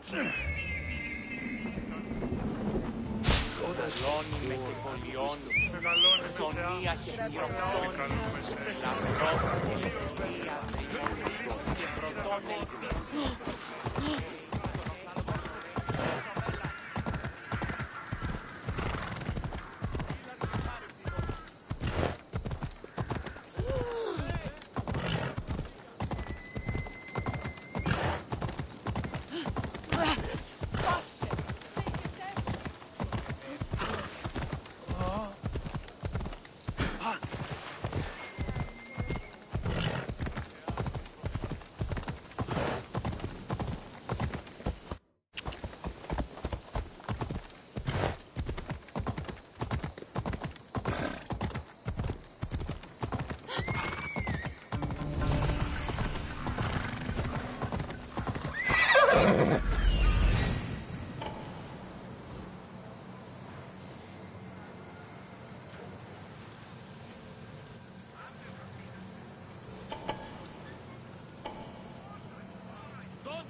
Coglioni, mette coglioni, son mia che mi rottoni, la roba e via, che protone.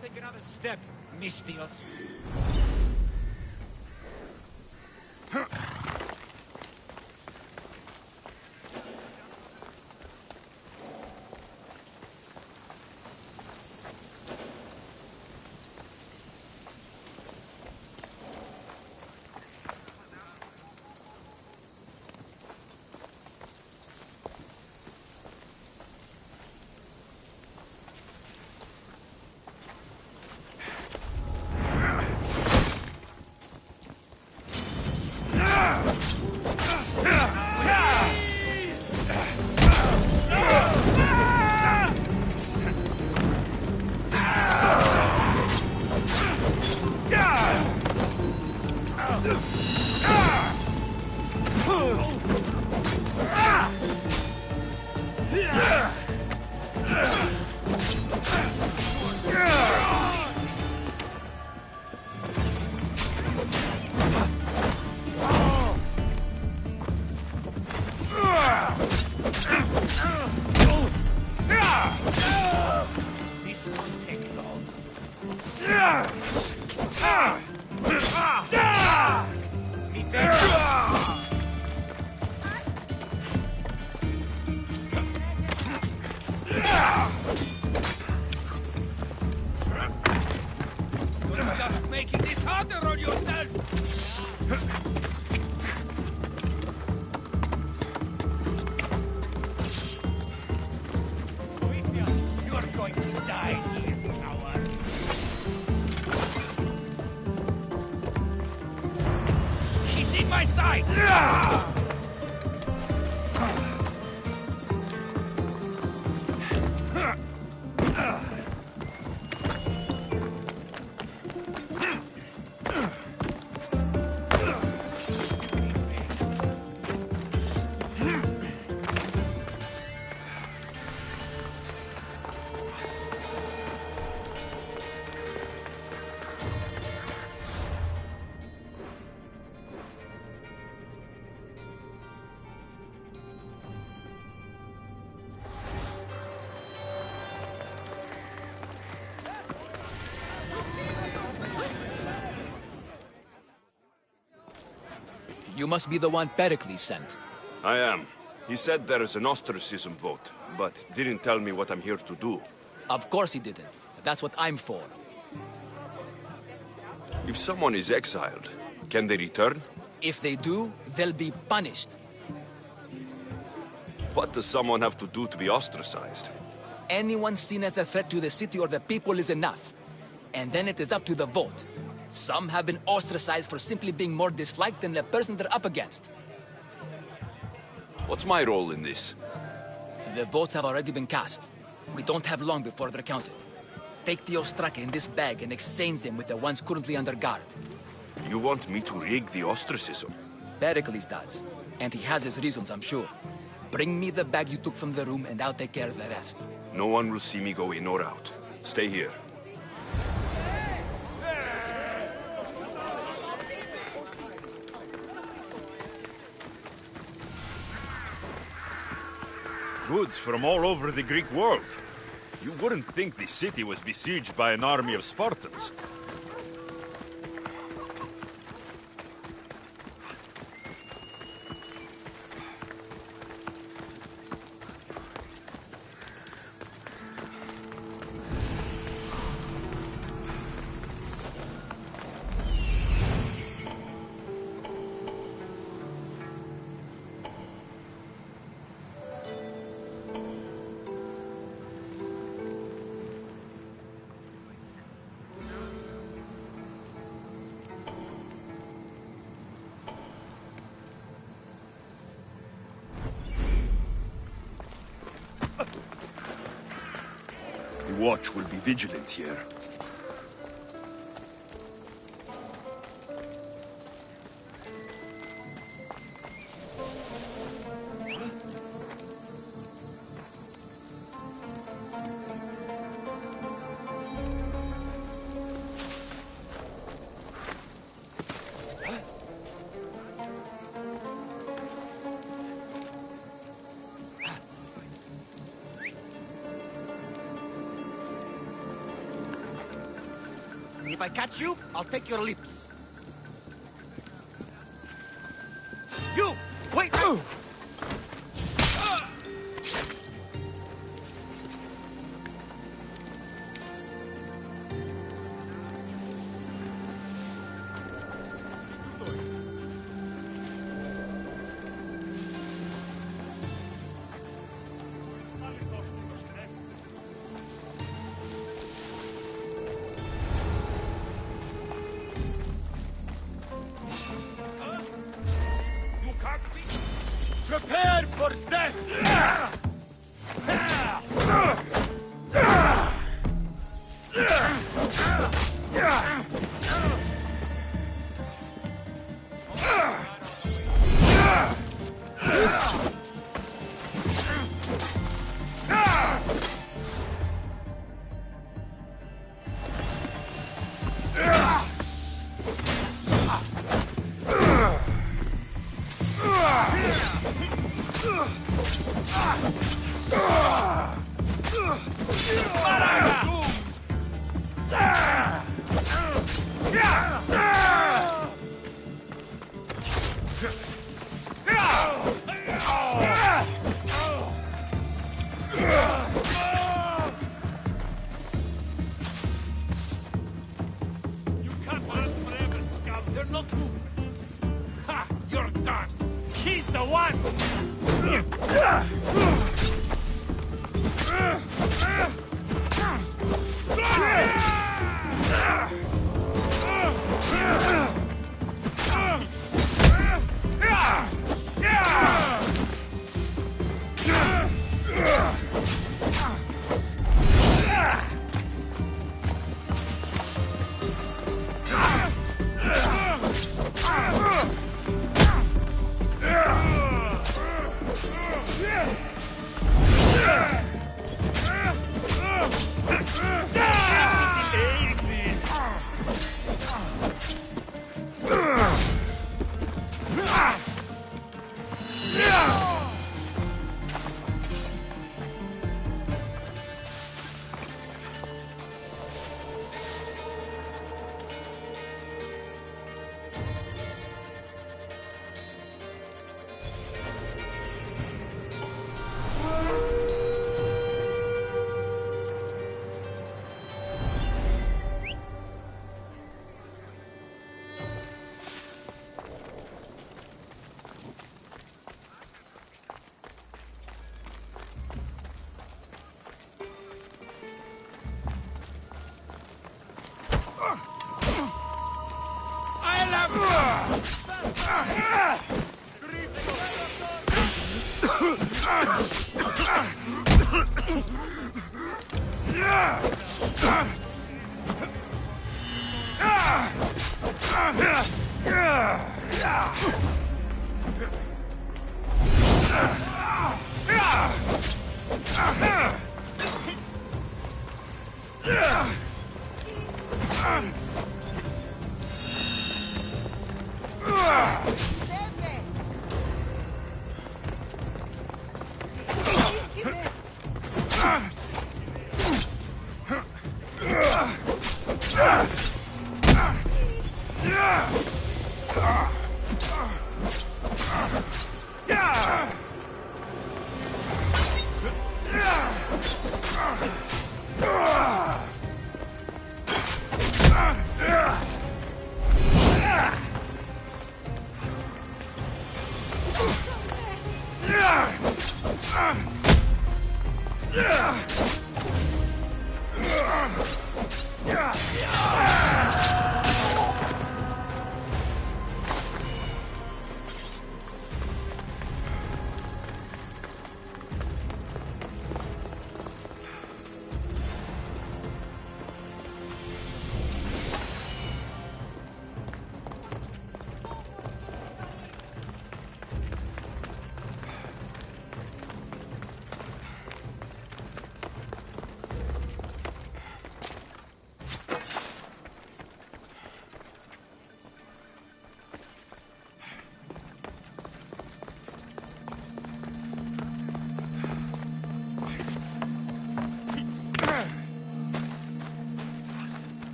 Take another step, Mistios. Stop making this harder on yourself! You are going to die here, coward! She's in my sight! You must be the one Pericles sent. I am. He said there is an ostracism vote, but didn't tell me what I'm here to do. Of course he didn't. That's what I'm for. If someone is exiled, can they return? If they do, they'll be punished. What does someone have to do to be ostracized? Anyone seen as a threat to the city or the people is enough. And then it is up to the vote. Some have been ostracized for simply being more disliked than the person they're up against. What's my role in this? The votes have already been cast. We don't have long before they're counted. Take the ostraka in this bag and exchange them with the ones currently under guard. You want me to rig the ostracism? Pericles does. And he has his reasons, I'm sure. Bring me the bag you took from the room and I'll take care of the rest. No one will see me go in or out. Stay here. Goods from all over the Greek world. You wouldn't think the city was besieged by an army of Spartans. watch will be vigilant here. If I catch you, I'll take your lips. You! Wait! Prepare for death! You're done! He's the one!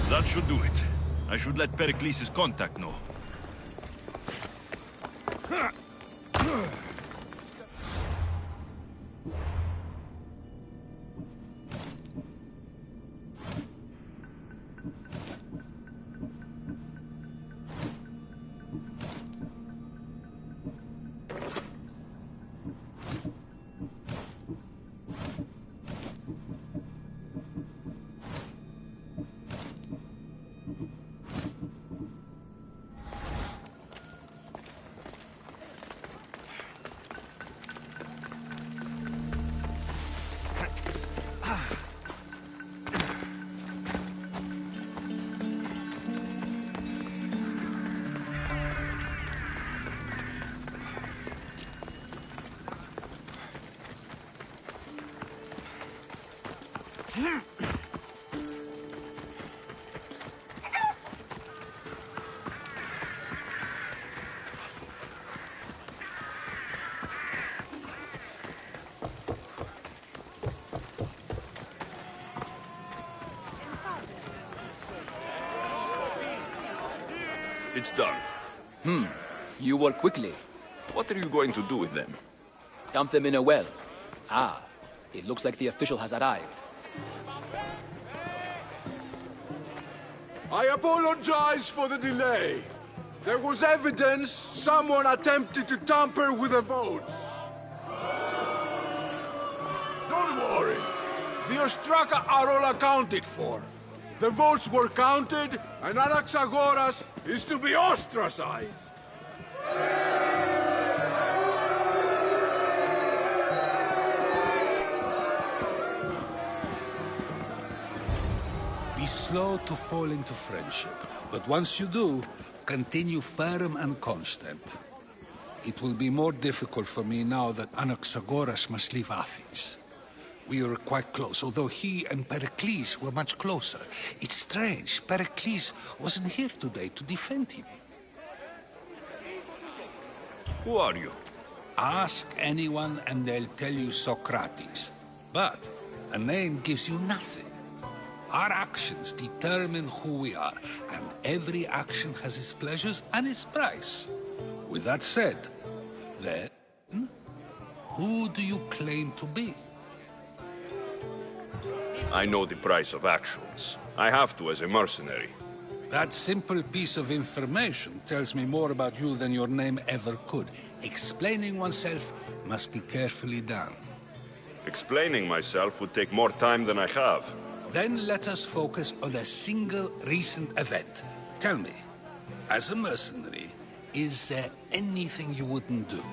That should do it. I should let Pericles' contact know. It's done. You work quickly. What are you going to do with them? Dump them in a well. Ah, it looks like the official has arrived. I apologize for the delay. There was evidence someone attempted to tamper with the votes. Don't worry. The Ostraka are all accounted for. The votes were counted, and Anaxagoras is to be ostracized. Be slow to fall into friendship, but once you do, continue firm and constant. It will be more difficult for me now that Anaxagoras must leave Athens. We were quite close, although he and Pericles were much closer. It's strange, Pericles wasn't here today to defend him. Who are you? Ask anyone and they'll tell you Socrates. But a name gives you nothing. Our actions determine who we are, and every action has its pleasures and its price. With that said, then, who do you claim to be? I know the price of actions. I have to as a mercenary. That simple piece of information tells me more about you than your name ever could. Explaining oneself must be carefully done. Explaining myself would take more time than I have. Then let us focus on a single recent event. Tell me, as a mercenary, is there anything you wouldn't do?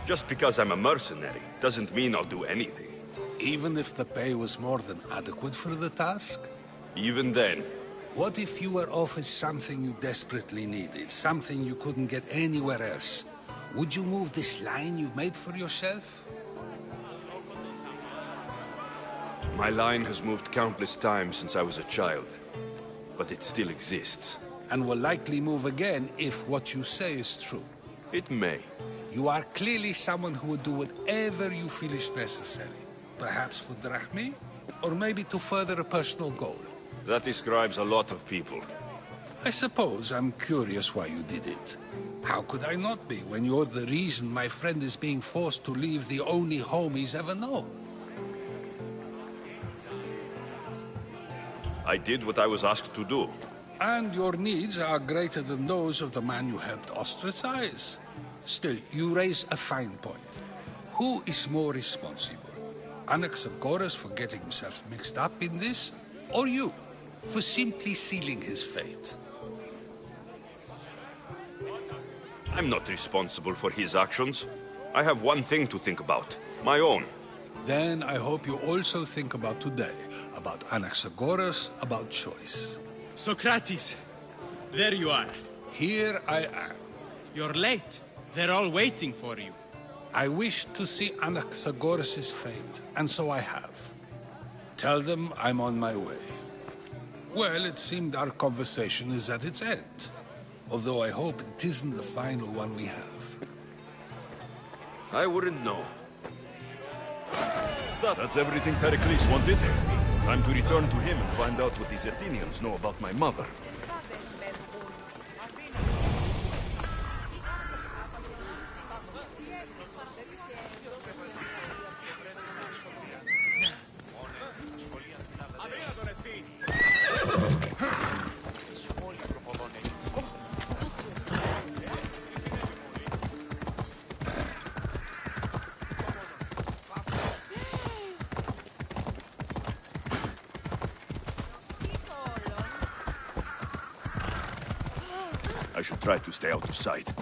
Just because I'm a mercenary doesn't mean I'll do anything. Even if the pay was more than adequate for the task? Even then, What if you were offered something you desperately needed, something you couldn't get anywhere else? Would you move this line you've made for yourself? my line has moved countless times since I was a child. But it still exists. And will likely move again if what you say is true. It may. You are clearly someone who would do whatever you feel is necessary. Perhaps for drachmi, or maybe to further a personal goal. That describes a lot of people. I suppose I'm curious why you did it. How could I not be when you're the reason my friend is being forced to leave the only home he's ever known? I did what I was asked to do. And your needs are greater than those of the man you helped ostracize. Still, you raise a fine point. Who is more responsible? Anaxagoras for getting himself mixed up in this? Or you, for simply sealing his fate? I'm not responsible for his actions. I have one thing to think about. My own. Then I hope you also think about today. About Anaxagoras, about choice. Socrates! There you are. Here I am. You're late. They're all waiting for you. I wish to see Anaxagoras' fate, and so I have. Tell them I'm on my way. Well, it seemed our conversation is at its end. Although I hope it isn't the final one we have. I wouldn't know. That's everything Pericles wanted. Time to return to him and find out what these Athenians know about my mother. I should try to stay out of sight.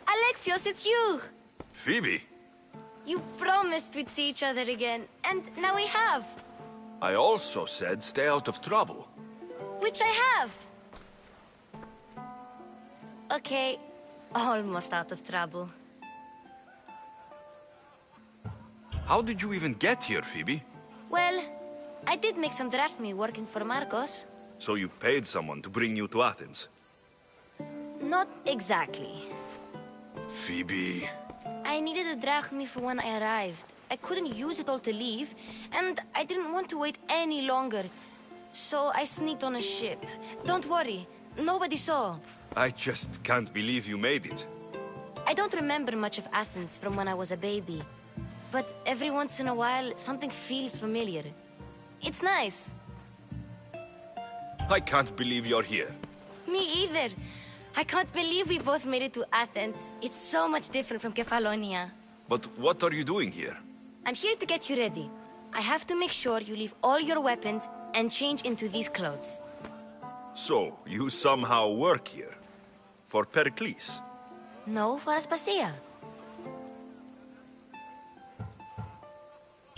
Alexios, it's you! Phoebe! You promised we'd see each other again, and now we have. I also said stay out of trouble. Which I have. Okay, almost out of trouble. How did you even get here, Phoebe? Well, I did make some drachmi working for Marcos. So you paid someone to bring you to Athens? Not exactly. Phoebe... I needed a drachmi for when I arrived. I couldn't use it all to leave, and I didn't want to wait any longer. So I sneaked on a ship. Don't worry, nobody saw. I just can't believe you made it. I don't remember much of Athens from when I was a baby. But every once in a while, something feels familiar. It's nice. I can't believe you're here. Me either. I can't believe we both made it to Athens. It's so much different from Kefalonia. But what are you doing here? I'm here to get you ready. I have to make sure you leave all your weapons and change into these clothes. So, you somehow work here? For Pericles? No, for Aspasia.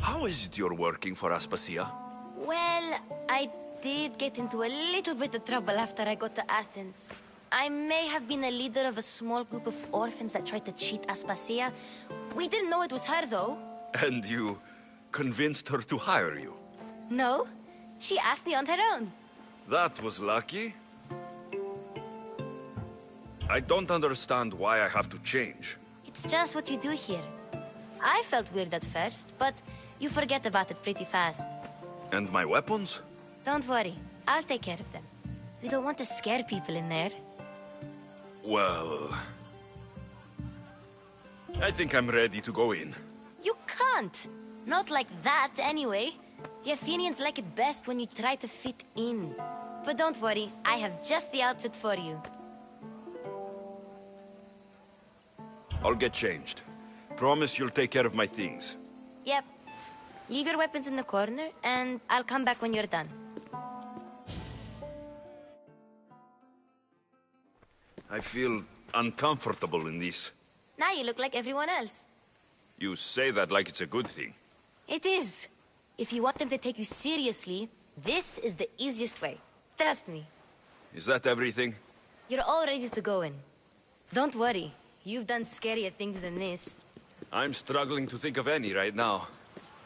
How is it you're working for Aspasia? Well, I did get into a little bit of trouble after I got to Athens. I may have been a leader of a small group of orphans that tried to cheat Aspasia. We didn't know it was her, though. And you convinced her to hire you? No, she asked me on her own. That was lucky. I don't understand why I have to change. It's just what you do here. I felt weird at first, but you forget about it pretty fast. And my weapons? Don't worry, I'll take care of them. You don't want to scare people in there. Well... I think I'm ready to go in. You can't! Not like that, anyway. The Athenians like it best when you try to fit in. But don't worry, I have just the outfit for you. I'll get changed. Promise you'll take care of my things. Yep. Leave your weapons in the corner, and I'll come back when you're done. I feel uncomfortable in this. Now you look like everyone else. You say that like it's a good thing. It is. If you want them to take you seriously, this is the easiest way. Trust me. Is that everything? You're all ready to go in. Don't worry. You've done scarier things than this. I'm struggling to think of any right now.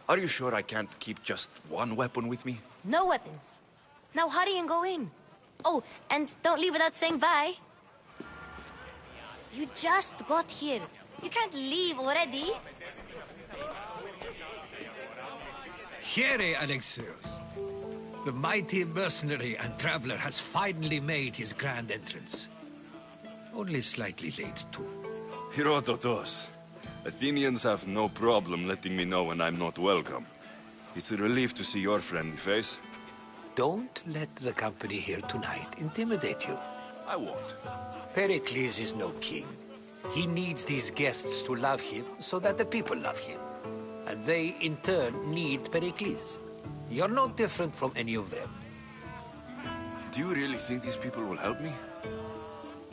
Are you sure I can't keep just one weapon with me? No weapons. Now hurry and go in. Oh, and don't leave without saying bye. You just got here. You can't leave already. Here, Alexios. The mighty mercenary and traveler has finally made his grand entrance. Only slightly late, too. Herodotos. Athenians have no problem letting me know when I'm not welcome. It's a relief to see your friendly face. Don't let the company here tonight intimidate you. I won't. Pericles is no king. He needs these guests to love him so that the people love him. And they, in turn, need Pericles. You're no different from any of them. Do you really think these people will help me?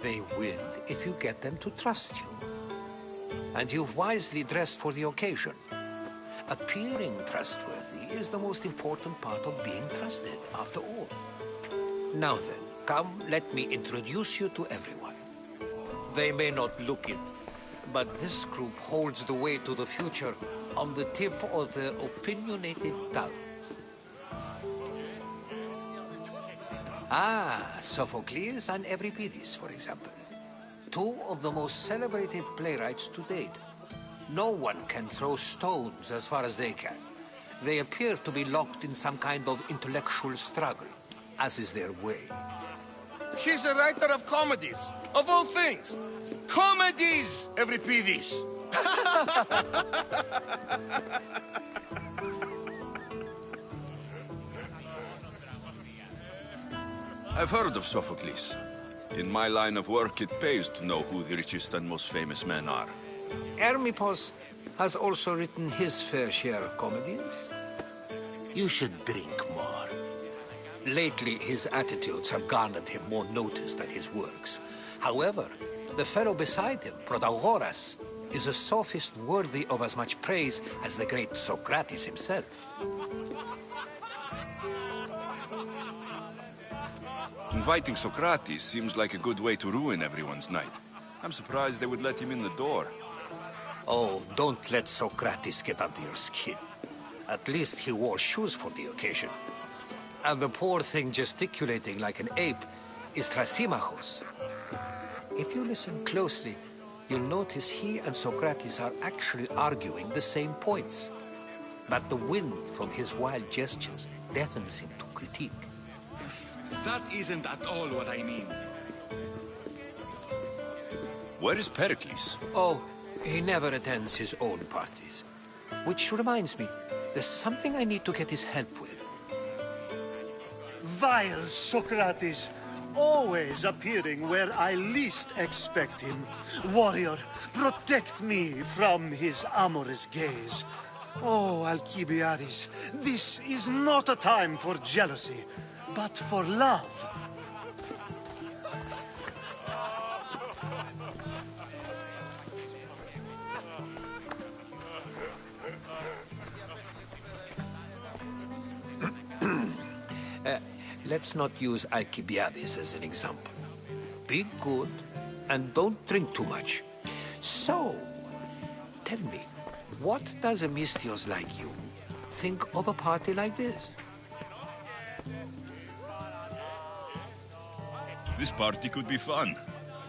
They will if you get them to trust you. And you've wisely dressed for the occasion. Appearing trustworthy is the most important part of being trusted, after all. Now then, come, let me introduce you to everyone. They may not look it, but this group holds the way to the future on the tip of their opinionated tongues. Ah, Sophocles and Euripides, for example. Two of the most celebrated playwrights to date. No one can throw stones as far as they can. They appear to be locked in some kind of intellectual struggle, as is their way. He's a writer of comedies, of all things. Comedies, Euripides. I've heard of Sophocles. In my line of work, it pays to know who the richest and most famous men are. Hermippos has also written his fair share of comedies. You should drink more. Lately, his attitudes have garnered him more notice than his works. However, the fellow beside him, Protagoras, is a sophist worthy of as much praise as the great Socrates himself. Inviting Socrates seems like a good way to ruin everyone's night. I'm surprised they would let him in the door. Oh, don't let Socrates get under your skin. At least he wore shoes for the occasion. And the poor thing gesticulating like an ape is Thrasymachos. If you listen closely, you'll notice he and Socrates are actually arguing the same points. But the wind from his wild gestures deafens him to critique. That isn't at all what I mean. Where is Pericles? Oh, he never attends his own parties. Which reminds me, there's something I need to get his help with. Vile Socrates, always appearing where I least expect him. Warrior, protect me from his amorous gaze. Oh, Alcibiades, this is not a time for jealousy, but for love. Let's not use Alcibiades as an example. Be good, and don't drink too much. So, tell me, what does a Mystios like you think of a party like this? This party could be fun.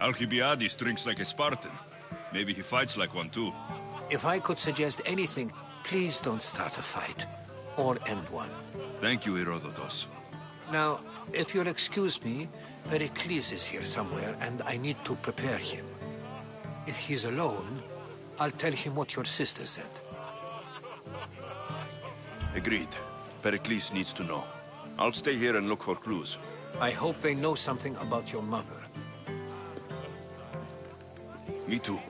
Alcibiades drinks like a Spartan. Maybe he fights like one too. If I could suggest anything, please don't start a fight. Or end one. Thank you, Herodotos. Now, if you'll excuse me, Pericles is here somewhere, and I need to prepare him. If he's alone, I'll tell him what your sister said. Agreed. Pericles needs to know. I'll stay here and look for clues. I hope they know something about your mother. Me too.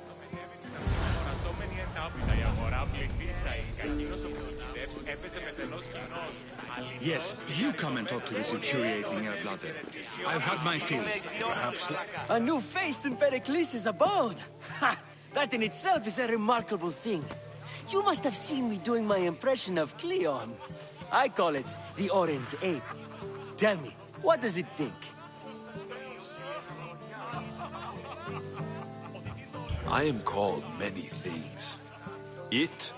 Yes, you come and talk to this infuriating outlander. I've had my fill. Perhaps... A new face in Pericles' abode! Ha! That in itself is a remarkable thing. You must have seen me doing my impression of Cleon. I call it the Orange Ape. Tell me, what does it think? I am called many things. It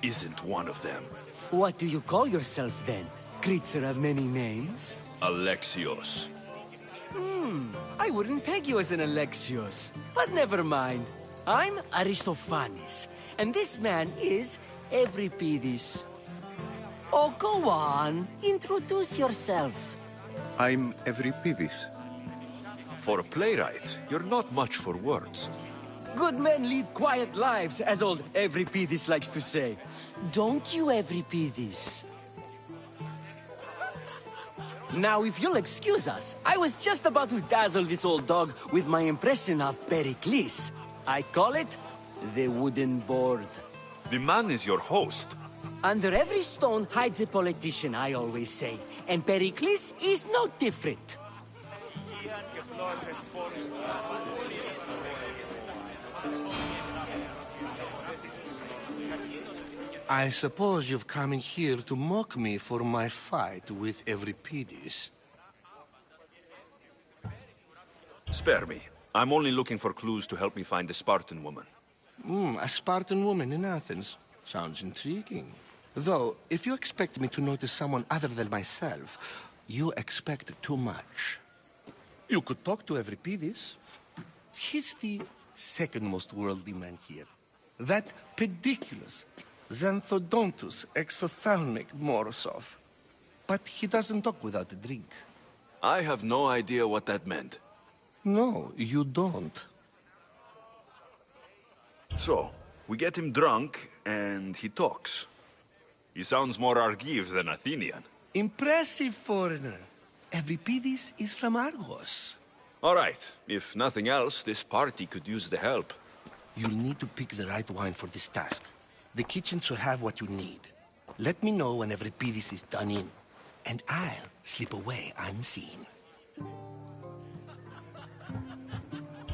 isn't one of them. What do you call yourself then? Creature of many names? Alexios. I wouldn't peg you as an Alexios. But never mind. I'm Aristophanes, and this man is Euripides. Oh, go on. Introduce yourself. I'm Euripides. For a playwright, you're not much for words. Good men lead quiet lives, as old Evripidis likes to say. Don't you, Evripidis? Now, if you'll excuse us, I was just about to dazzle this old dog with my impression of Pericles. I call it the wooden board. The man is your host. Under every stone hides a politician, I always say. And Pericles is no different. I suppose you've come in here to mock me for my fight with Evripidis. Spare me. I'm only looking for clues to help me find the Spartan woman. A Spartan woman in Athens. Sounds intriguing. Though, if you expect me to notice someone other than myself, you expect too much. You could talk to Evripidis. He's the second most worldly man here. That pediculous, xanthodontus exophthalmic Morosov. But he doesn't talk without a drink. I have no idea what that meant. No, you don't. So, we get him drunk, and he talks. He sounds more Argive than Athenian. Impressive, foreigner. Evripidis is from Argos. All right. If nothing else, this party could use the help. You'll need to pick the right wine for this task. The kitchen should have what you need. Let me know when Evripidis is done in, and I'll slip away unseen.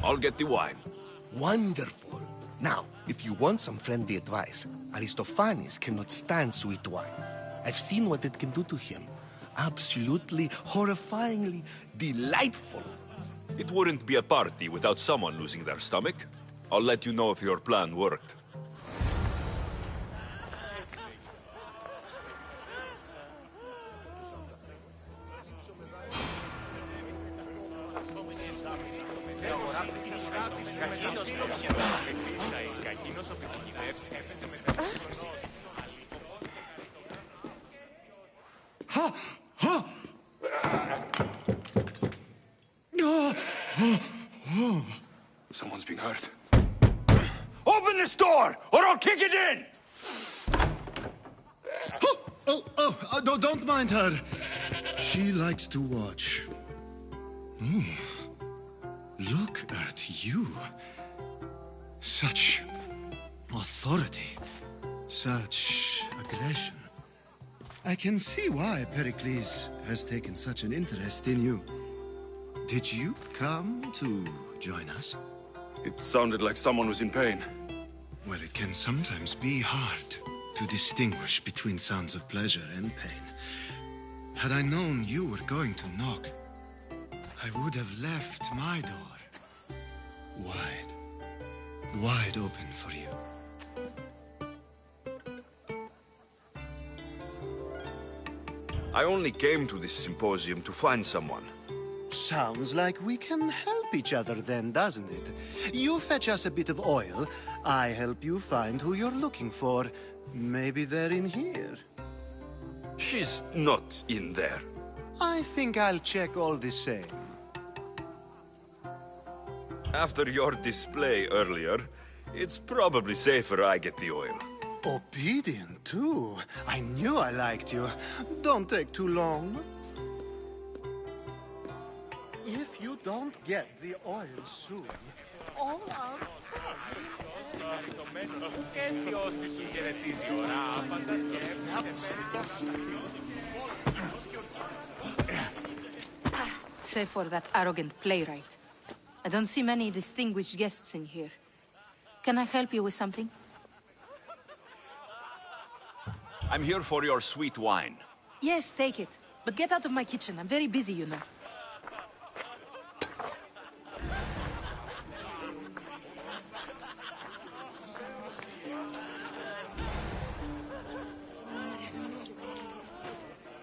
I'll get the wine. Wonderful. Now, if you want some friendly advice, Aristophanes cannot stand sweet wine. I've seen what it can do to him. Absolutely, horrifyingly delightful. It wouldn't be a party without someone losing their stomach. I'll let you know if your plan worked. Someone's being hurt. Open this door, or I'll kick it in! Don't mind her. She likes to watch. Look at you. Such authority. Such aggression. I can see why Pericles has taken such an interest in you. Did you come to join us? It sounded like someone was in pain. Well, it can sometimes be hard to distinguish between sounds of pleasure and pain. Had I known you were going to knock, I would have left my door wide open for you. I only came to this symposium to find someone. Sounds like we can help each other then, doesn't it? You fetch us a bit of oil, I help you find who you're looking for. Maybe they're in here. She's not in there. I think I'll check all the same. After your display earlier, it's probably safer I get the oil. Obedient, too. I knew I liked you. Don't take too long. If you don't get the oil soon, all our Save for that arrogant playwright. I don't see many distinguished guests in here. Can I help you with something? I'm here for your sweet wine. Yes, take it. But get out of my kitchen. I'm very busy, you know.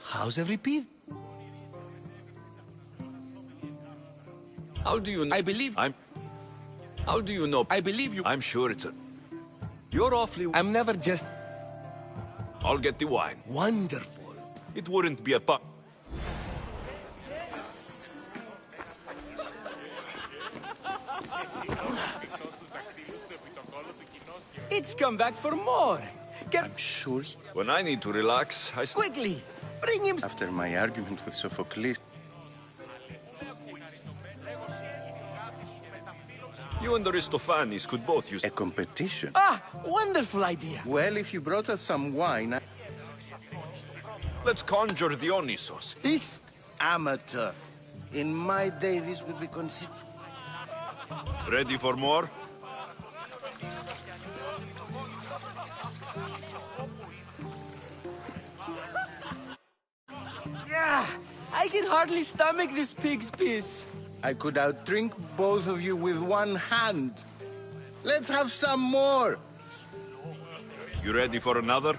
How's Evripidis? How do you know? I believe... How do you know? I believe you... I'm sure it's a... You're awfully... I'm never just... I'll get the wine. Wonderful. It wouldn't be a It's come back for more. I'm sure When I need to relax, I... Quickly, bring him... after my argument with Sophocles... You and Aristophanes could both use... A competition? Ah, wonderful idea. Well, if you brought us some wine... Let's conjure Dionysos. This amateur. In my day, this would be considered... Ready for more? Yeah, I can hardly stomach this pig's piss. I could outdrink both of you with one hand. Let's have some more. You ready for another?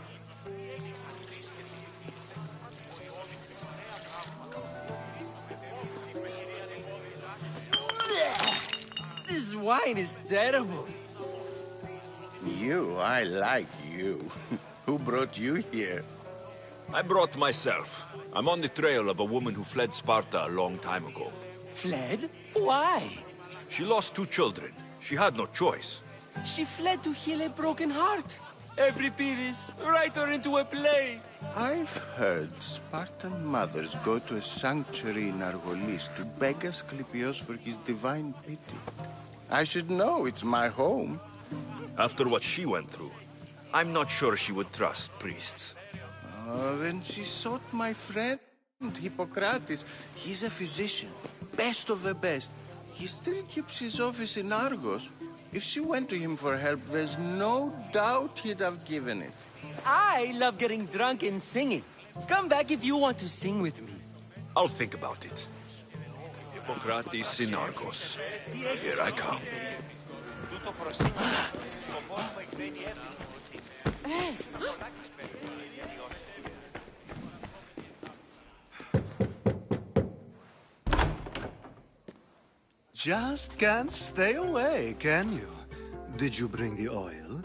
This wine is terrible. You, I like you. Who brought you here? I brought myself. I'm on the trail of a woman who fled Sparta a long time ago. Fled? Why? She lost 2 children. She had no choice. She fled to heal a broken heart. Euripides, write her into a play. I've heard Spartan mothers go to a sanctuary in Argolis to beg Asclepios for his divine pity. I should know, it's my home. After what she went through, I'm not sure she would trust priests. Oh, then she sought my friend, Hippocrates. He's a physician, best of the best. He still keeps his office in Argos. If she went to him for help, there's no doubt he'd have given it. I love getting drunk and singing. Come back if you want to sing with me. I'll think about it. Hippocrates in Argos. Here I come. Just can't stay away, can you? Did you bring the oil?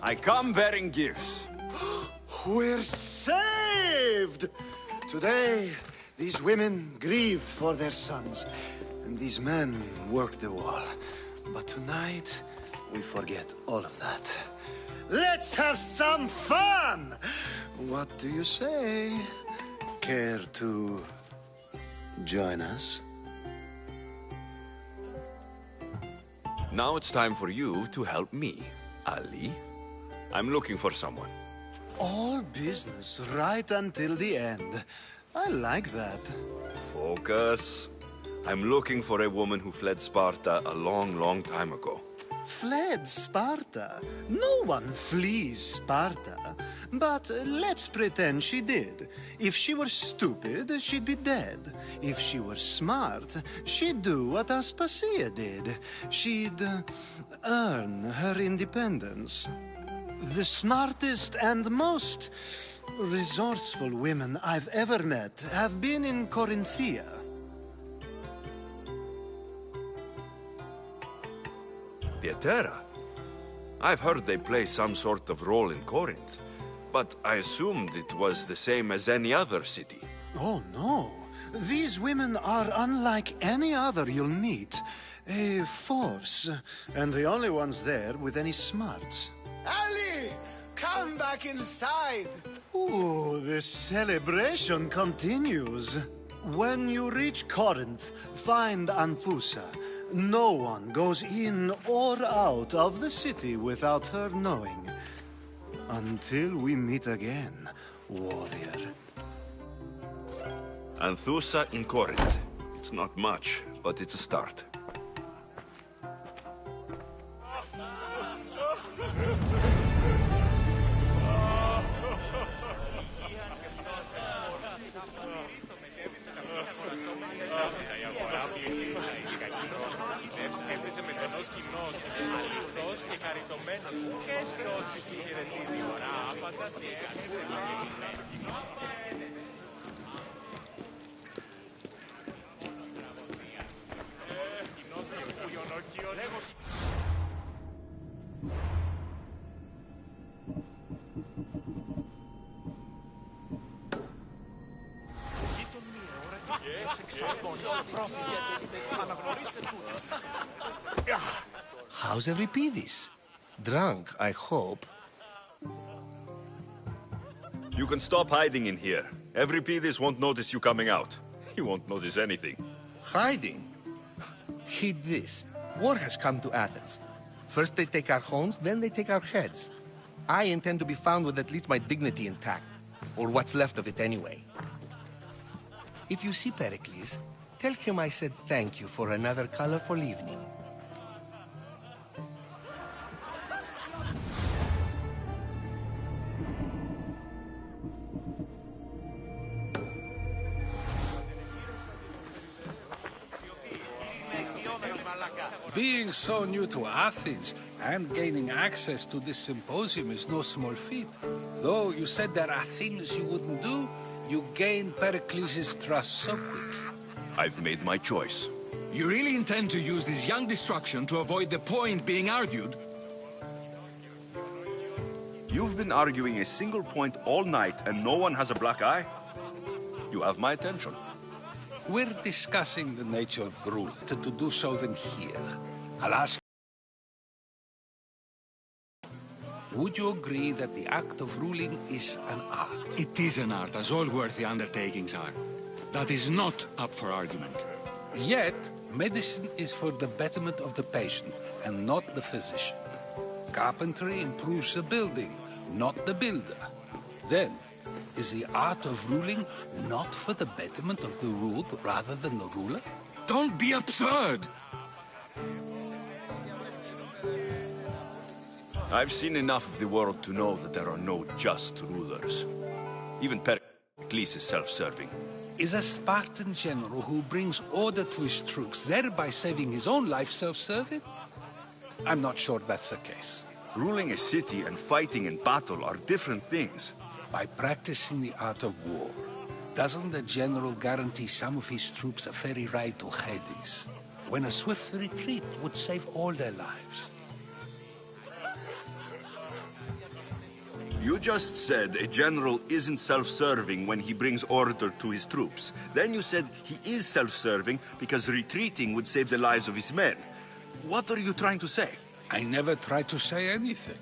I come bearing gifts. We're saved! Today, these women grieved for their sons, and these men worked the wall. But tonight, we forget all of that. Let's have some fun! What do you say? Care to join us? Now it's time for you to help me, Ali. I'm looking for someone. All business right until the end. I like that. Focus. I'm looking for a woman who fled Sparta a long, long time ago. Fled Sparta? No one flees Sparta. But let's pretend she did. If she were stupid, she'd be dead. If she were smart, she'd do what Aspasia did. She'd earn her independence. The smartest and most resourceful women I've ever met have been in Corinthia. Pietera? I've heard they play some sort of role in Corinth, but I assumed it was the same as any other city. Oh, no. These women are unlike any other you'll meet. A force, and the only ones there with any smarts. Ali! Come back inside! Ooh, the celebration continues. When you reach Corinth, find Anthusa. No one goes in or out of the city without her knowing. Until we meet again, warrior. Anthusa in Corinth. It's not much, but it's a start. How's Euripides? Drunk, I hope. You can stop hiding in here. Euripides won't notice you coming out. He won't notice anything. Hiding? Heed this. War has come to Athens. First they take our homes, then they take our heads. I intend to be found with at least my dignity intact. Or what's left of it anyway. If you see Pericles, tell him I said thank you for another colorful evening. Being so new to Athens and gaining access to this symposium is no small feat. Though you said there are things you wouldn't do, you gained Pericles' trust so quickly. I've made my choice. You really intend to use this young destruction to avoid the point being argued? You've been arguing a single point all night and no one has a black eye? You have my attention. We're discussing the nature of rule. To do so, then here. I'll ask. Would you agree that the act of ruling is an art? It is an art, as all worthy undertakings are. That is not up for argument. Yet, medicine is for the betterment of the patient, and not the physician. Carpentry improves the building, not the builder. Then, is the art of ruling not for the betterment of the ruled rather than the ruler? Don't be absurd! I've seen enough of the world to know that there are no just rulers. Even Pericles is self-serving. Is a Spartan general who brings order to his troops, thereby saving his own life, self-serving? I'm not sure that's the case. Ruling a city and fighting in battle are different things. By practicing the art of war, doesn't the general guarantee some of his troops a ferry ride to Hades, when a swift retreat would save all their lives? You just said a general isn't self-serving when he brings order to his troops. Then you said he is self-serving because retreating would save the lives of his men. What are you trying to say? I never tried to say anything.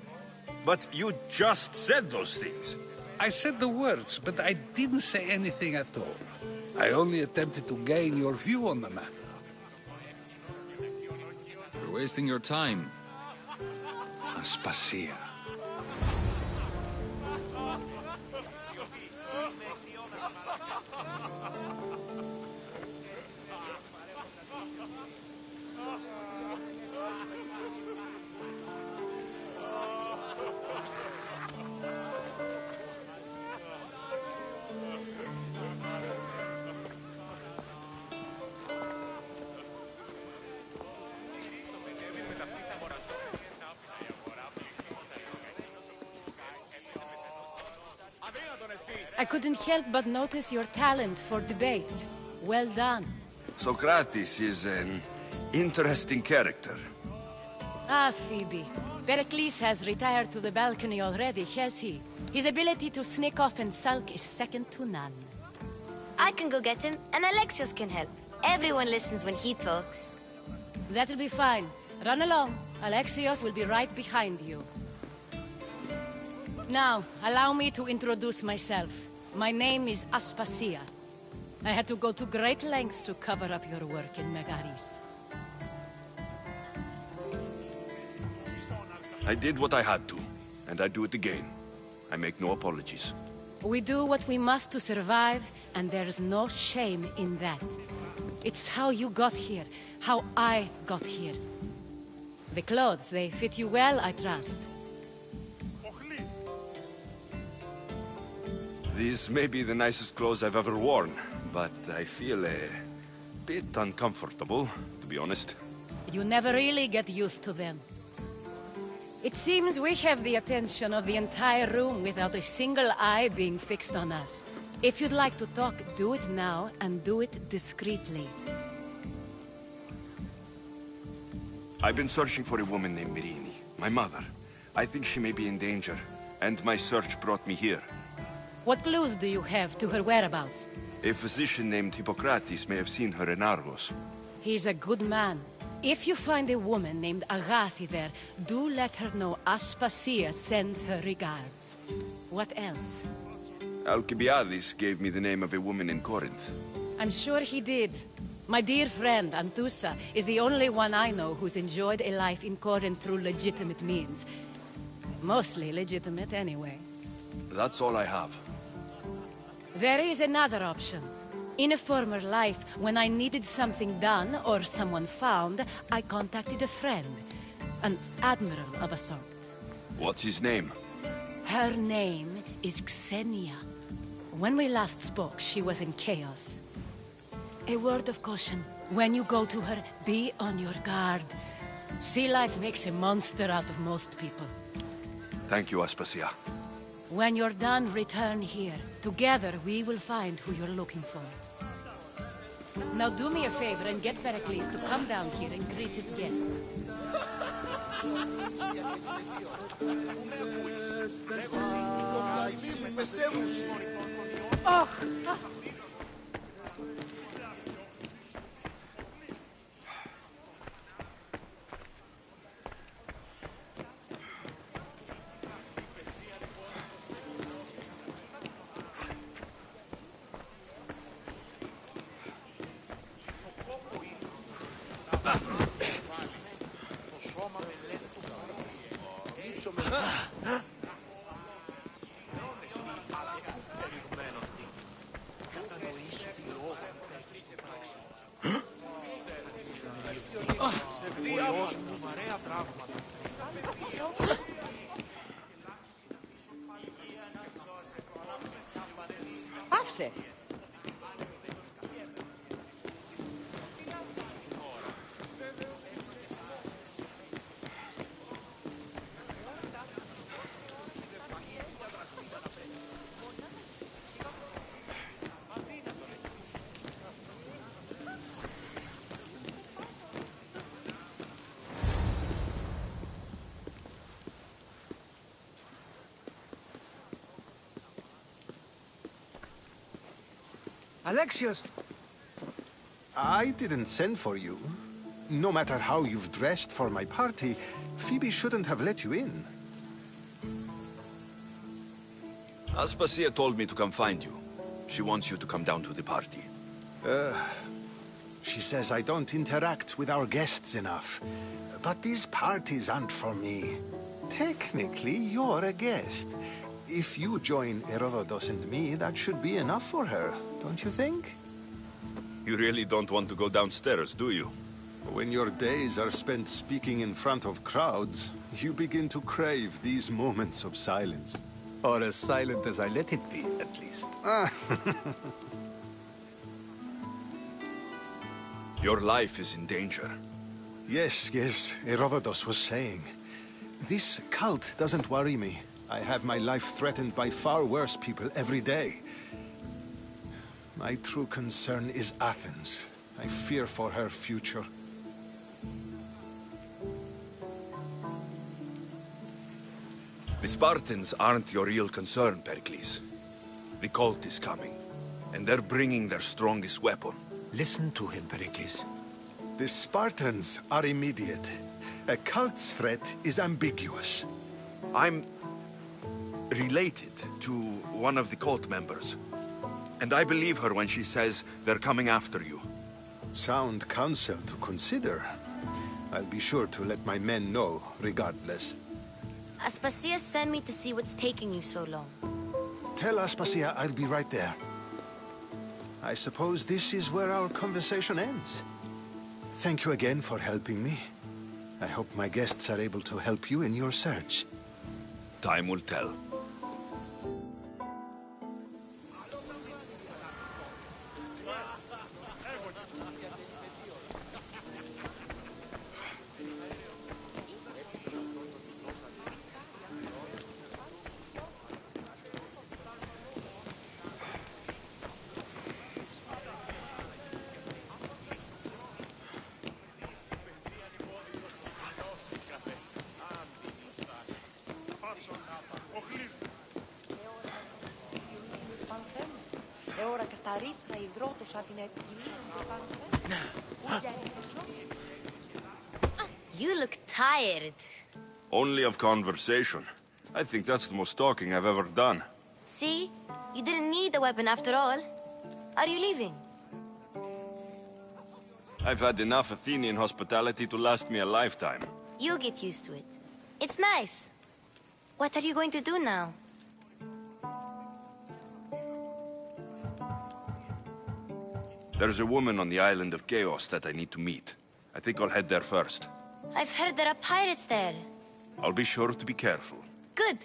But you just said those things. I said the words, but I didn't say anything at all. I only attempted to gain your view on the matter. You're wasting your time. Aspasia. I couldn't help but notice your talent for debate. Well done. Socrates is an interesting character. Ah, Phoebe. Pericles has retired to the balcony already, has he? His ability to sneak off and sulk is second to none. I can go get him, and Alexios can help. Everyone listens when he talks. That'll be fine. Run along. Alexios will be right behind you. Now, allow me to introduce myself. My name is Aspasia. I had to go to great lengths to cover up your work in Megaris. I did what I had to, and I do it again. I make no apologies. We do what we must to survive, and there's no shame in that. It's how you got here, how I got here. The clothes, they fit you well, I trust. These may be the nicest clothes I've ever worn, but I feel a bit uncomfortable, to be honest. You never really get used to them. It seems we have the attention of the entire room without a single eye being fixed on us. If you'd like to talk, do it now, and do it discreetly. I've been searching for a woman named Myrine, my mother. I think she may be in danger, and my search brought me here. What clues do you have to her whereabouts? A physician named Hippocrates may have seen her in Argos. He's a good man. If you find a woman named Agathi there, do let her know Aspasia sends her regards. What else? Alcibiades gave me the name of a woman in Corinth. I'm sure he did. My dear friend, Anthusa, is the only one I know who's enjoyed a life in Corinth through legitimate means. Mostly legitimate, anyway. That's all I have. There is another option. In a former life, when I needed something done or someone found, I contacted a friend. An admiral of a sort. What's his name? Her name is Xenia. When we last spoke, she was in chaos. A word of caution. When you go to her, be on your guard. Sea life makes a monster out of most people. Thank you, Aspasia. When you're done, return here. Together, we will find who you're looking for. Now do me a favor and get Pericles to come down here and greet his guests. Oh! Πάυσε! Alexios! I didn't send for you. No matter how you've dressed for my party, Phoebe shouldn't have let you in. Aspasia told me to come find you. She wants you to come down to the party. She says I don't interact with our guests enough. But these parties aren't for me. Technically, you're a guest. If you join Herodotus and me, that should be enough for her, don't you think? You really don't want to go downstairs, do you? When your days are spent speaking in front of crowds, you begin to crave these moments of silence. Or as silent as I let it be, at least. Your life is in danger. Yes, Herodotus was saying. This cult doesn't worry me. I have my life threatened by far worse people every day. My true concern is Athens. I fear for her future. The Spartans aren't your real concern, Pericles. The cult is coming, and they're bringing their strongest weapon. Listen to him, Pericles. The Spartans are immediate. A cult's threat is ambiguous. I'm related to one of the cult members. And I believe her when she says they're coming after you. Sound counsel to consider. I'll be sure to let my men know, regardless. Aspasia sent me to see what's taking you so long. Tell Aspasia I'll be right there. I suppose this is where our conversation ends. Thank you again for helping me. I hope my guests are able to help you in your search. Time will tell. You look tired. Only of conversation. I think that's the most talking I've ever done. See? You didn't need the weapon after all. Are you leaving? I've had enough Athenian hospitality to last me a lifetime. You'll get used to it. It's nice. What are you going to do now? There's a woman on the island of Chaos that I need to meet. I think I'll head there first. I've heard there are pirates there. I'll be sure to be careful. Good.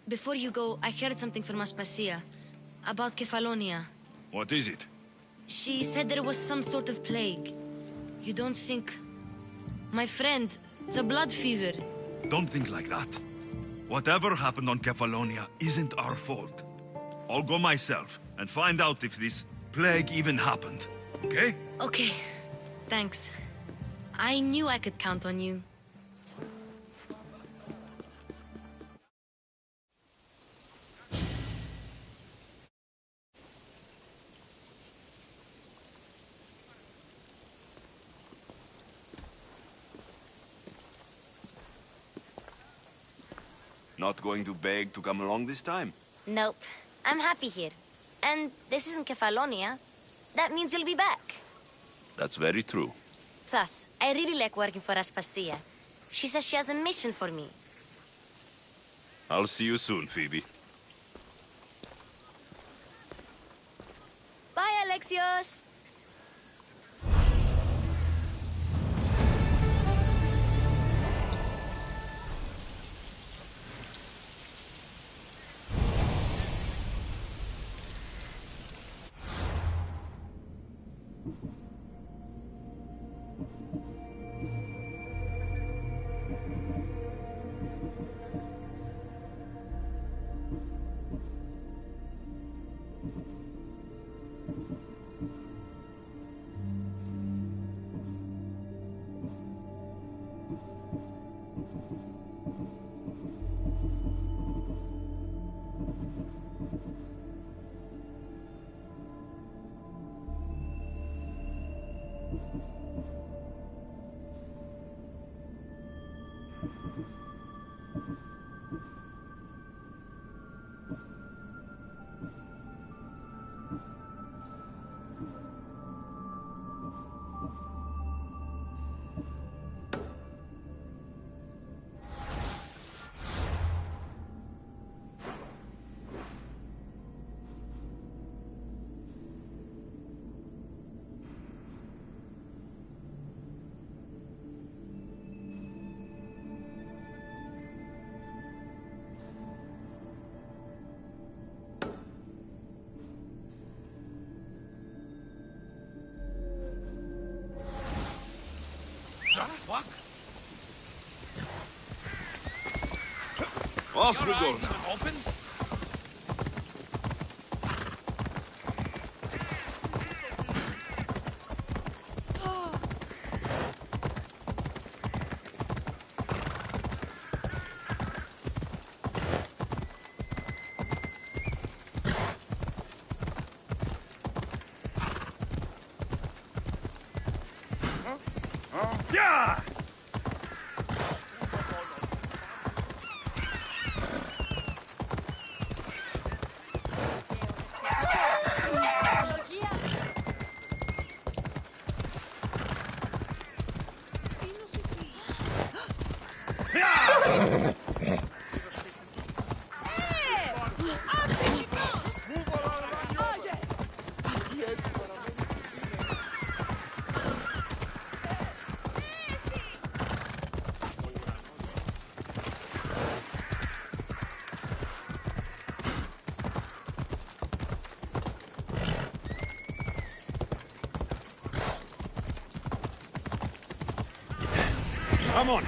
Before you go, I heard something from Aspasia. About Kefalonia. What is it? She said there was some sort of plague. You don't think... My friend, the blood fever. Don't think like that. Whatever happened on Kefalonia isn't our fault. I'll go myself and find out if this plague even happened, okay? Okay. Thanks. I knew I could count on you. Not going to beg to come along this time? Nope. I'm happy here. And this isn't Kefalonia. That means you'll be back. That's very true. Plus, I really like working for Aspasia. She says she has a mission for me. I'll see you soon, Phoebe. Bye, Alexios! Fuck? Off we go. Open? Yeah! Come on.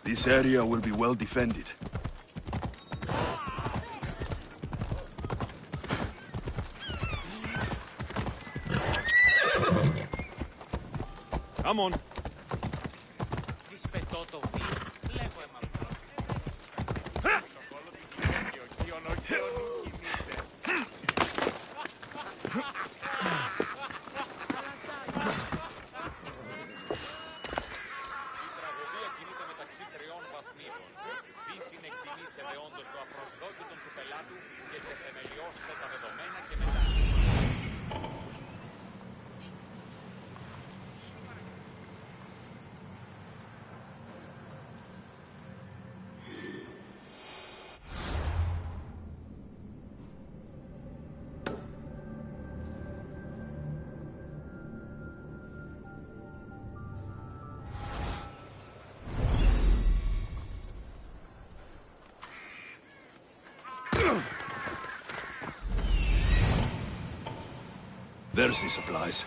This area will be well defended. Come on. μεταξύ τριών βαθμίδων. Δι συνεκτιμήσετε όντως το απροσδόκητο του πελάτου και τεθεμελιώστε τα δεδομένα και μετά. There's the supplies.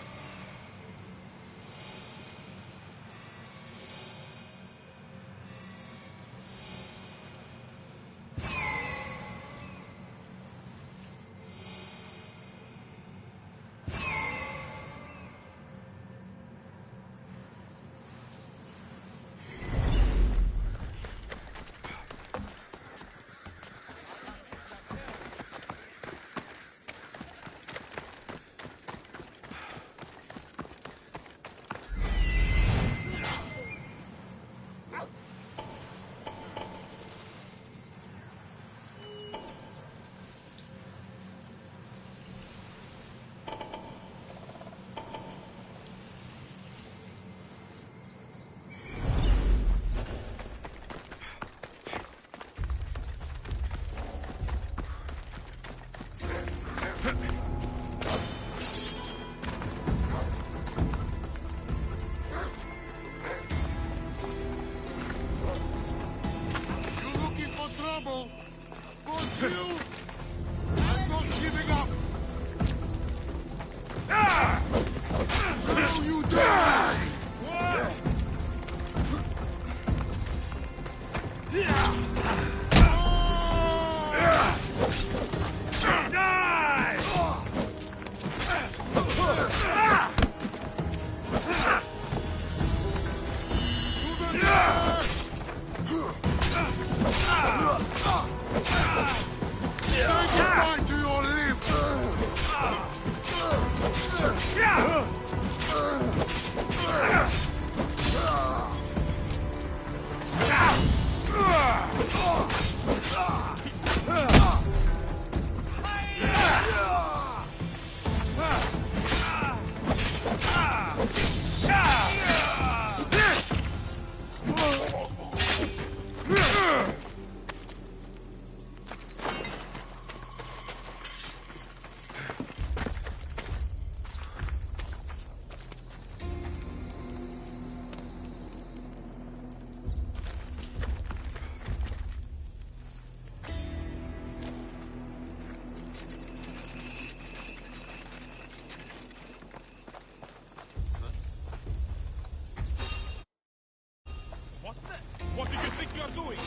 What do you think you're doing?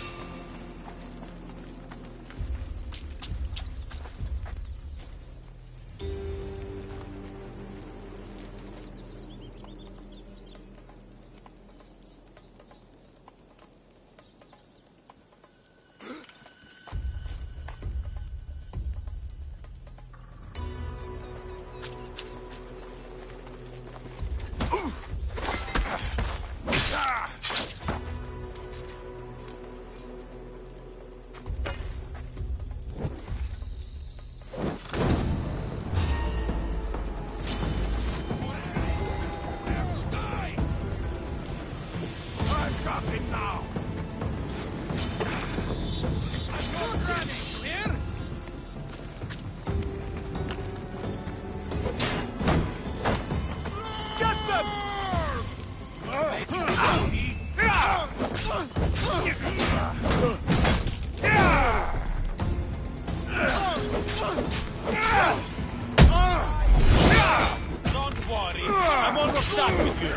Don't worry, I'm almost done with you.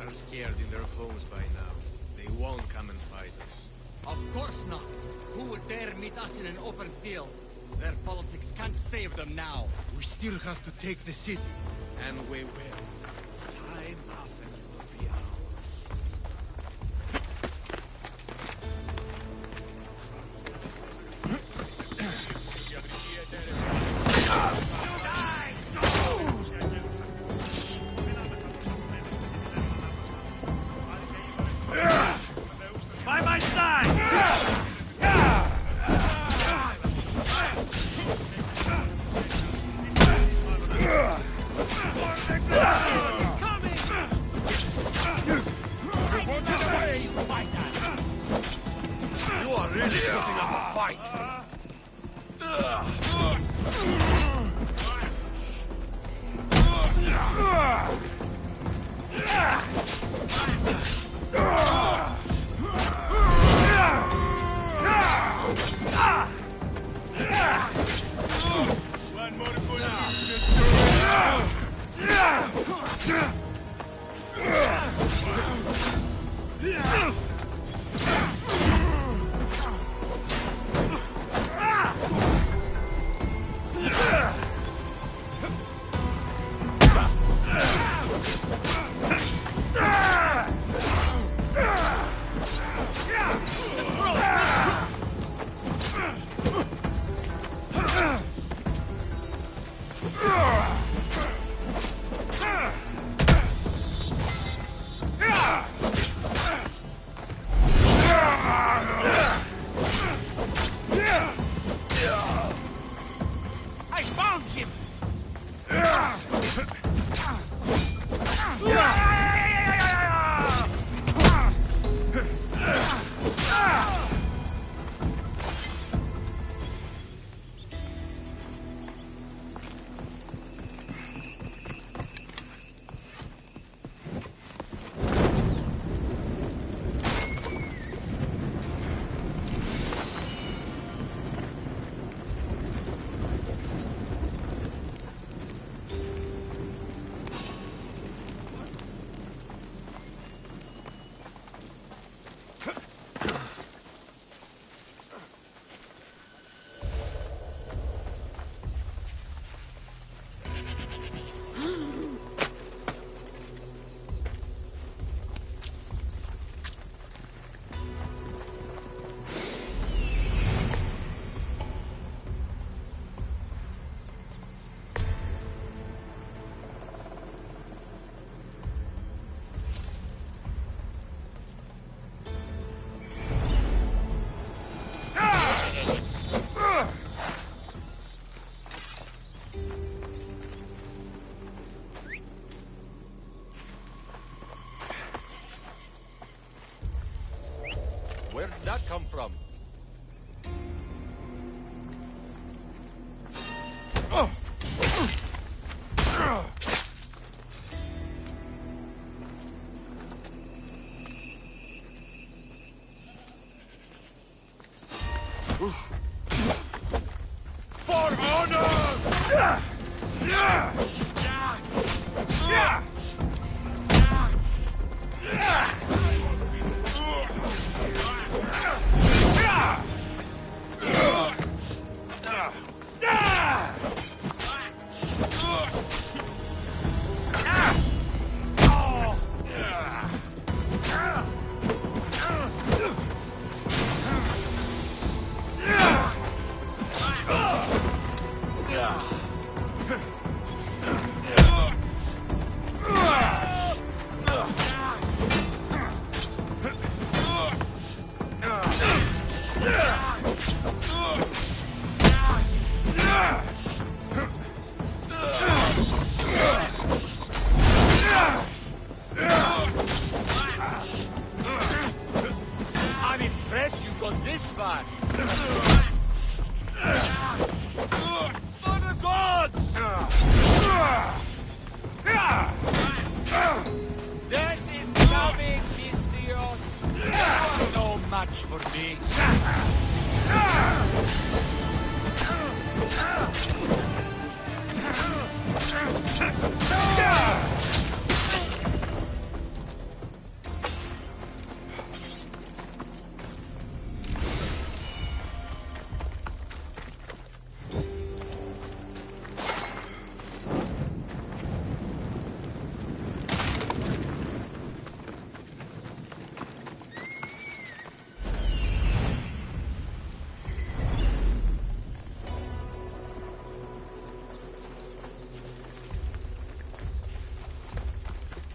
are scared in their homes by now. They won't come and fight us. Of course not. Who would dare meet us in an open field? Their politics can't save them now. We still have to take the city. And we will. Time Athens will be ours. By my side! You are really putting up a fight. One more bullet should I found him! Where did that come from? For honor! I'm impressed you got this far. For the gods! Death is coming, Mistios. You are no match for me.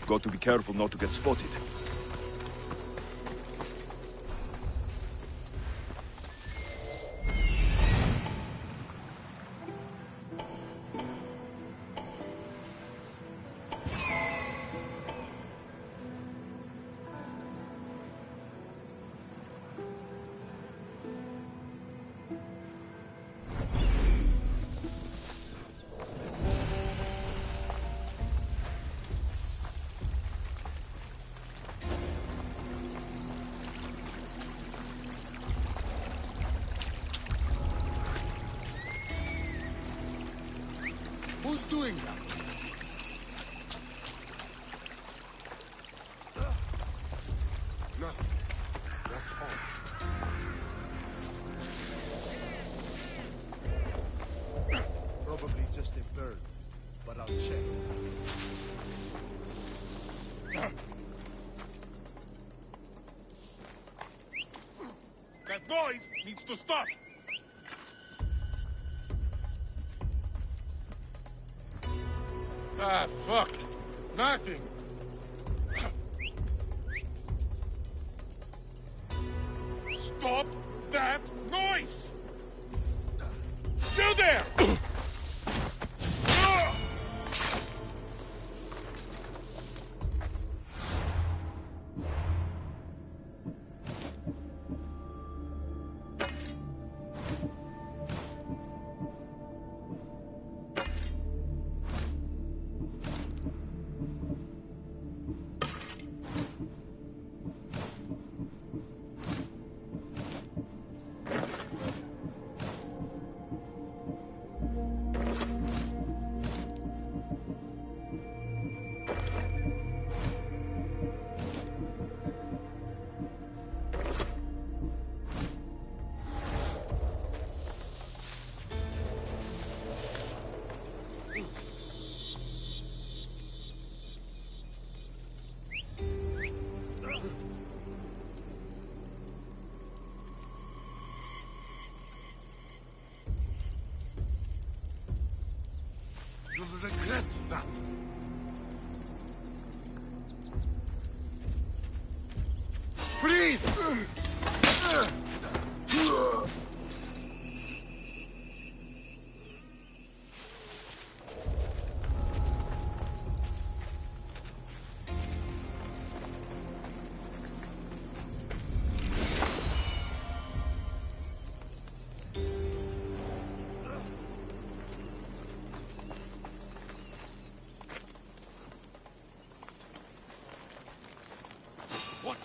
Got to be careful not to get spotted. Who's doing that? Nothing. That's all. Probably just a bird, but I'll check. That noise needs to stop! Ah, fuck! Nothing! Stop that noise! You there! You'll regret that. Freeze! What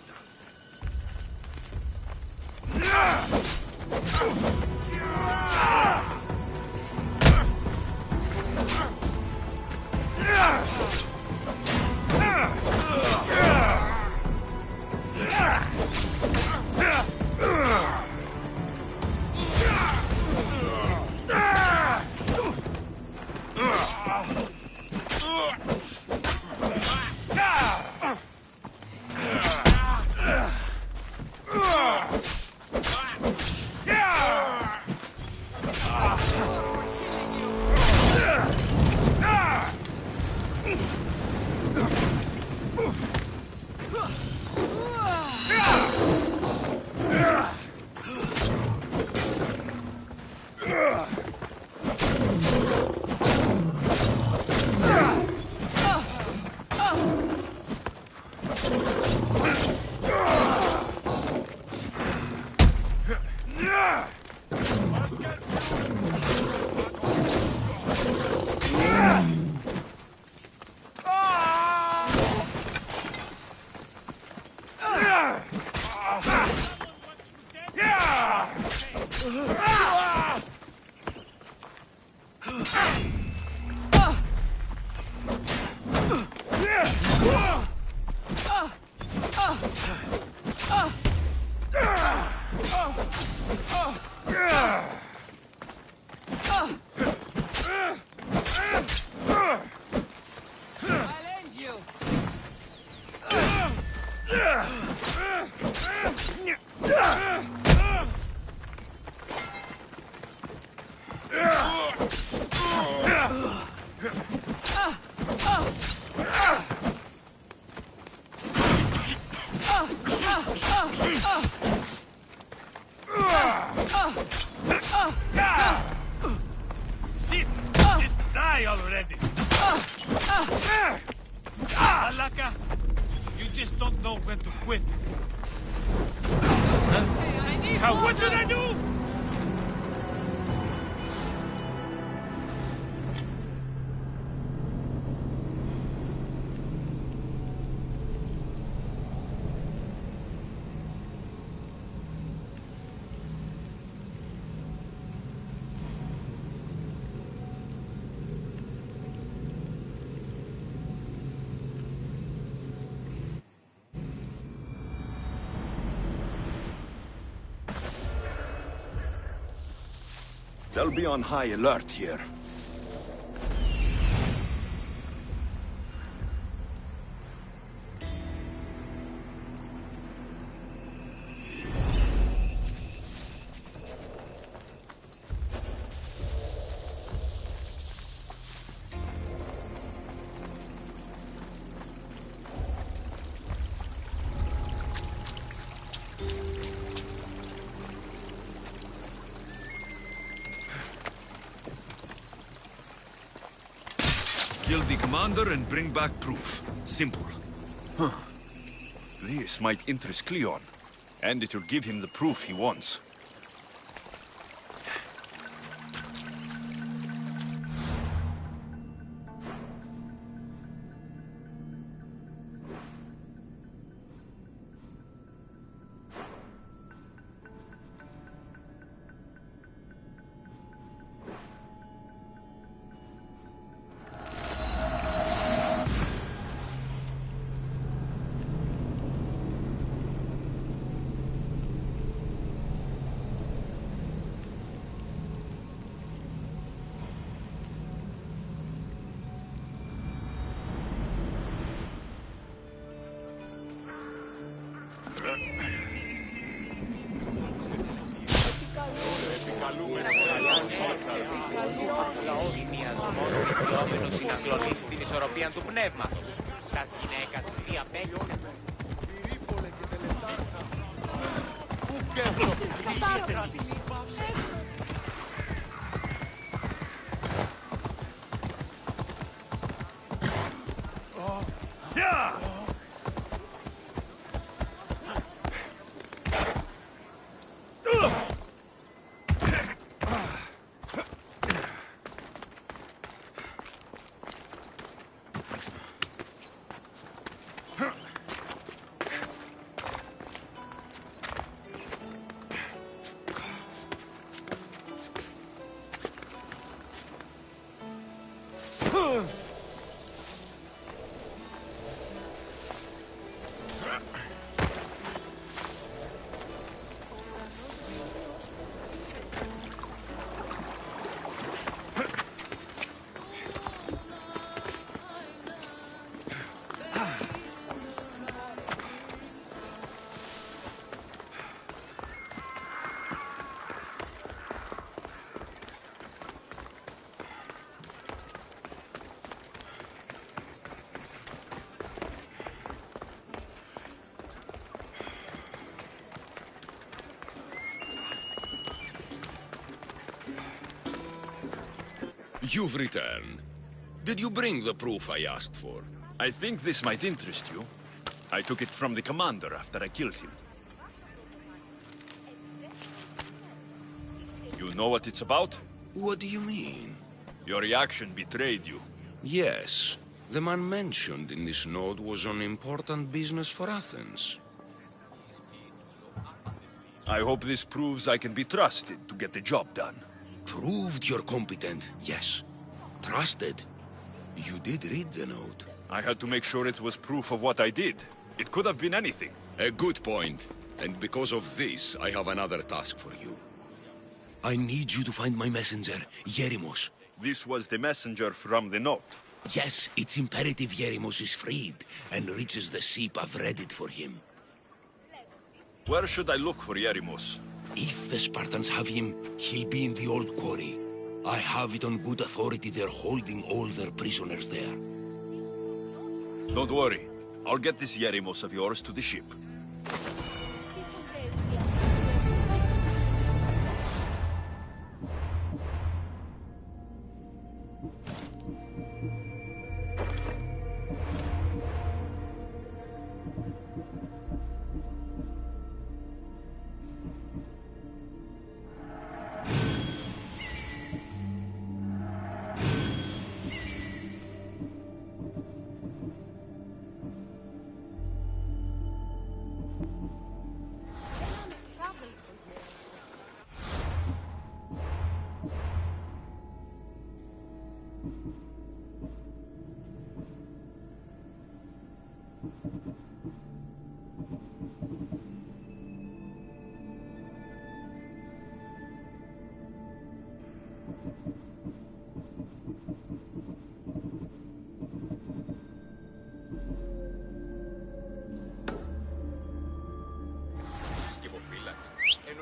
Shit! Just die already! Alaka, you just don't know when to quit. What should I do? They'll be on high alert here. Kill the commander and bring back proof. Simple. Huh. This might interest Cleon, and it will give him the proof he wants. Μιασμός διπλώμενος συναγκλονίσει την ισορροπία του πνεύματος. Τας γυναίκας διαπέλειωνε. You've returned. Did you bring the proof I asked for? I think this might interest you. I took it from the commander after I killed him. You know what it's about? What do you mean? Your reaction betrayed you. Yes. The man mentioned in this note was on important business for Athens. I hope this proves I can be trusted to get the job done. Proved you're competent, yes. Trusted. You did read the note. I had to make sure it was proof of what I did. It could have been anything. A good point. And because of this, I have another task for you. I need you to find my messenger, Yerimos. This was the messenger from the note. Yes, it's imperative Yerimos is freed and reaches the ship. I've read it for him. Where should I look for Yerimos? If the Spartans have him, he'll be in the old quarry. I have it on good authority they're holding all their prisoners there. Don't worry. I'll get this Yerimos of yours to the ship.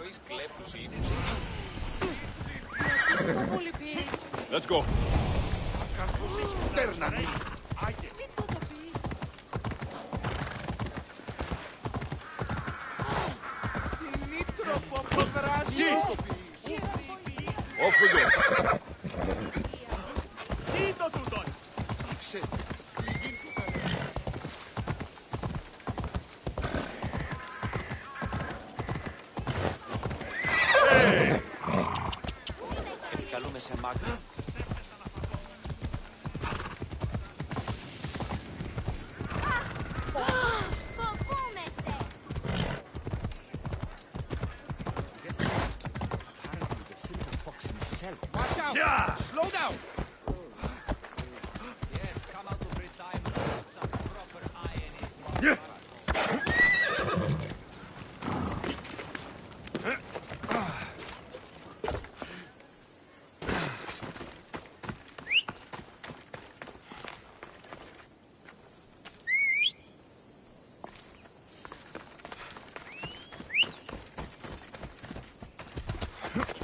τρεις κλέπτους είναι. Let's go. Off we go. Επικαλούμε σε μάκρυ. Watch out! Yeah. Slow down! Yes, come out of retirement with some proper ironing. Yeah.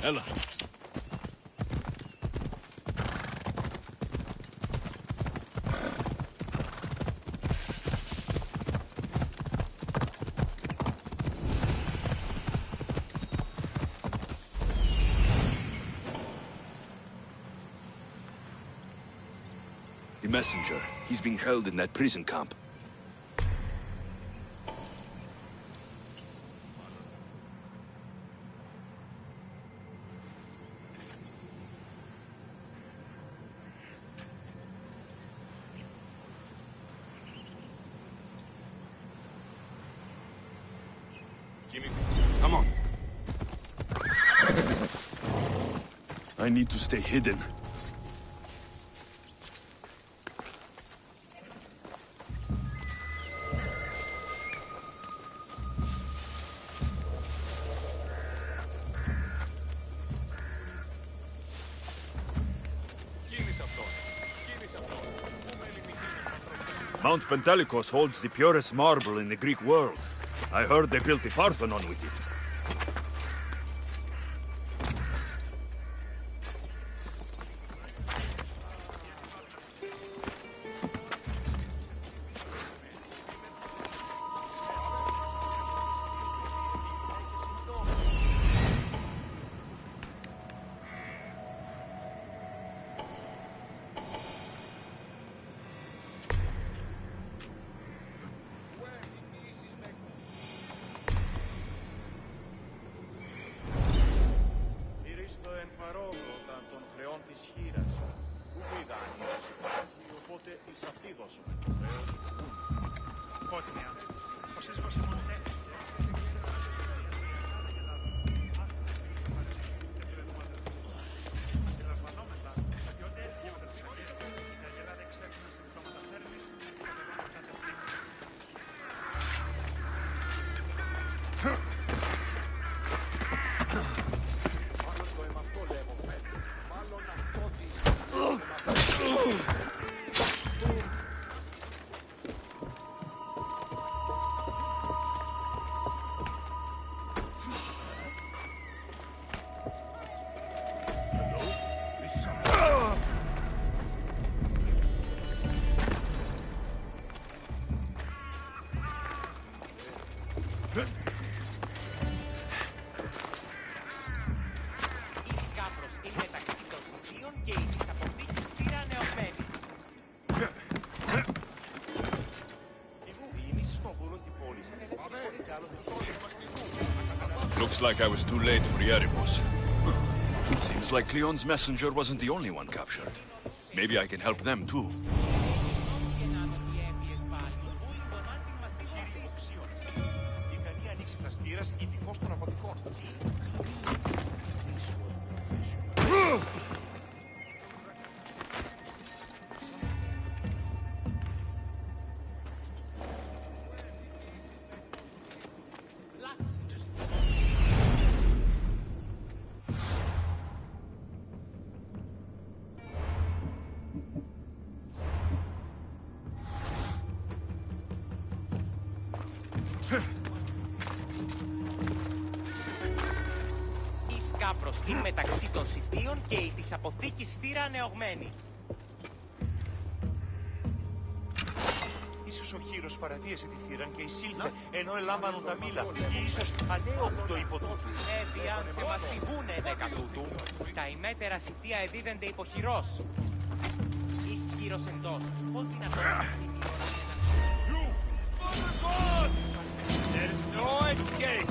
Ella. The messenger. He's being held in that prison camp. Come on. I need to stay hidden. Mount Pentelicos holds the purest marble in the Greek world. I heard they built the Parthenon with it. Looks like I was too late for Erebus. Seems like Cleon's messenger wasn't the only one captured. Maybe I can help them too. ανατολικά προς την μεταξύ των σιτίων και η της αποθήκης θύρα ανεωγμένη. Ίσως ο Χείρος παραβίασε τη θύραν και εισήλθε ενώ ελάμβανον τα μήλα. Ή ίσως ανέοπτο υπό τούτου. Εάν σε μαστιγούνε ενέκα τούτου, τα ημέτερα σιτία εδίδενται υπό Χειρός. Εις Χείρος εντός, πώς δυνατόν να σημειώσει There's no escape!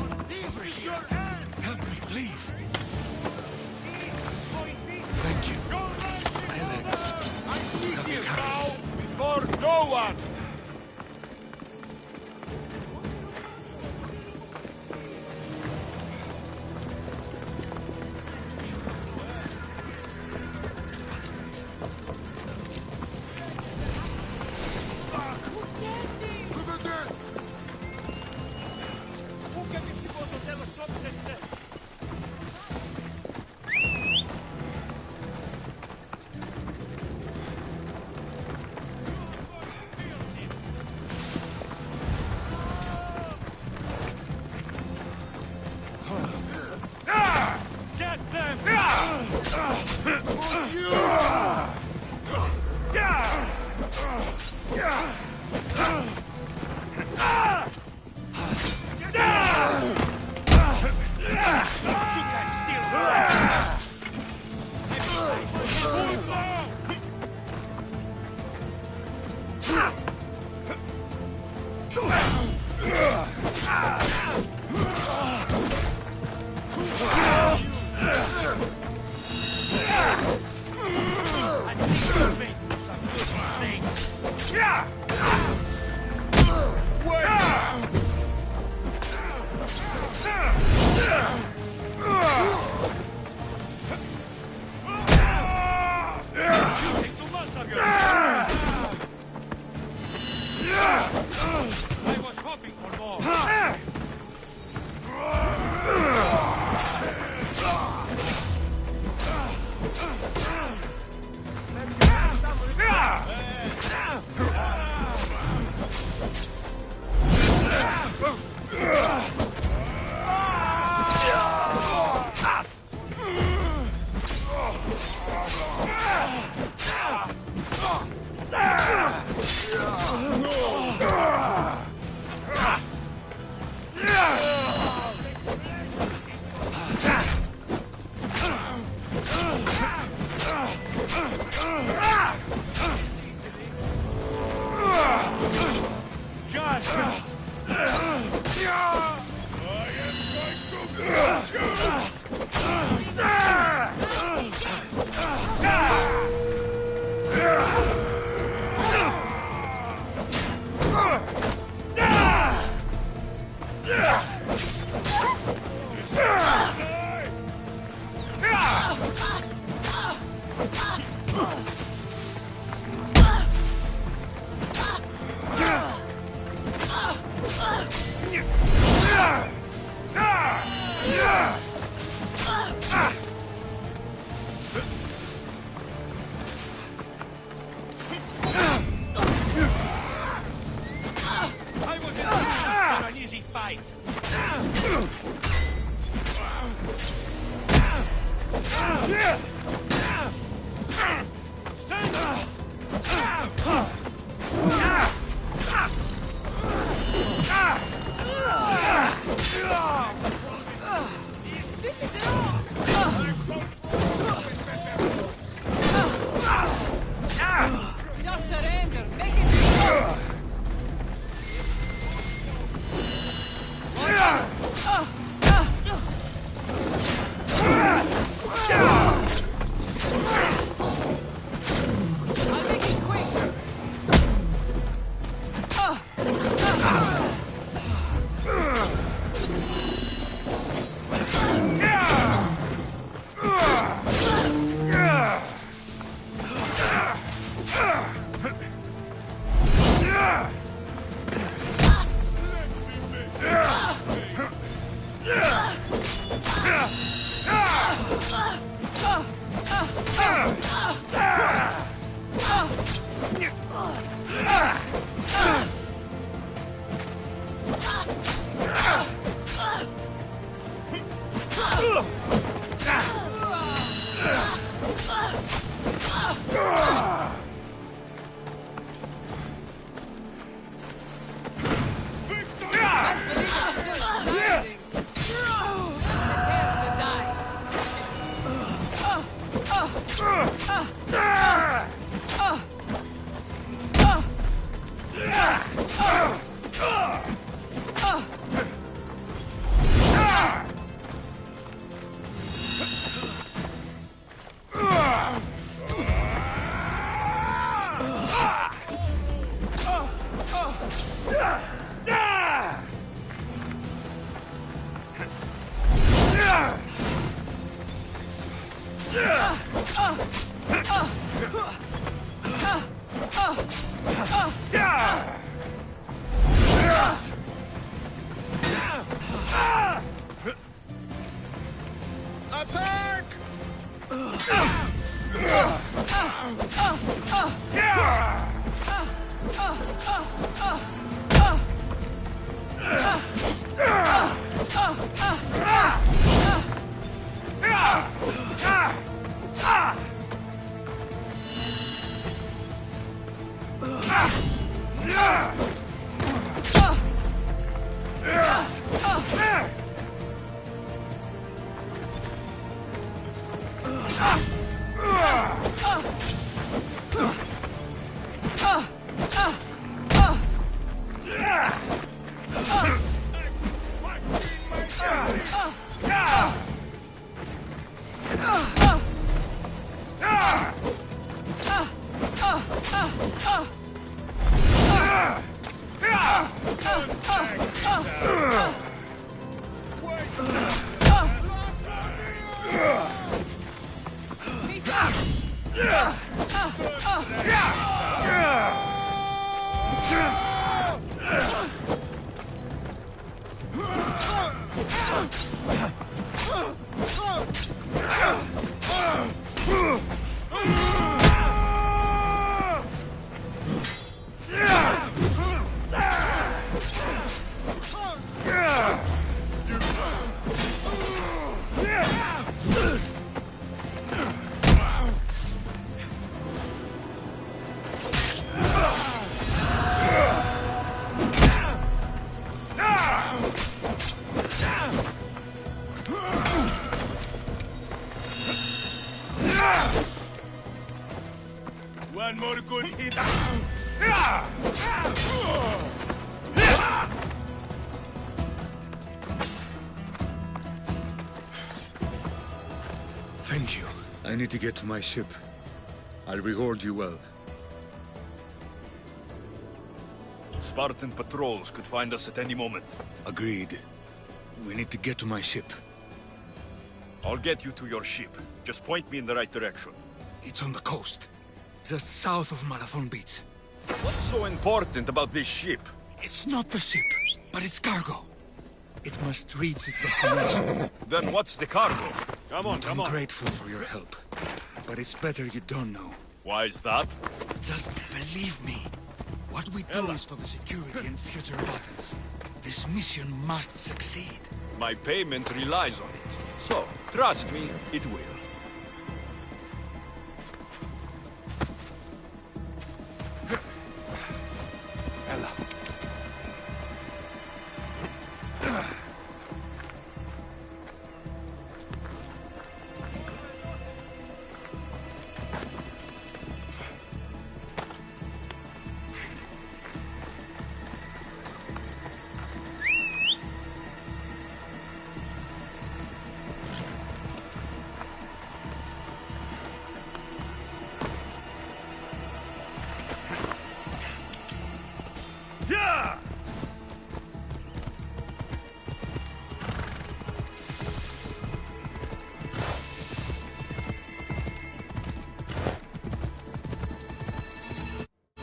Help me, please. Thank you. I see you now before no one! Just surrender. Make it. I'll make it quick. One more good hit. Thank you. I need to get to my ship. I'll reward you well. Spartan patrols could find us at any moment. Agreed. We need to get to my ship. I'll get you to your ship. Just point me in the right direction. It's on the coast. Just south of Marathon Beach. What's so important about this ship? It's not the ship, but its cargo. It must reach its destination. Then what's the cargo? Come on, come on. I'm grateful for your help, but it's better you don't know. Why is that? Just believe me. What we do is for the security and future of Athens. This mission must succeed. My payment relies on it. So, trust me, it will. Ella. Yeah!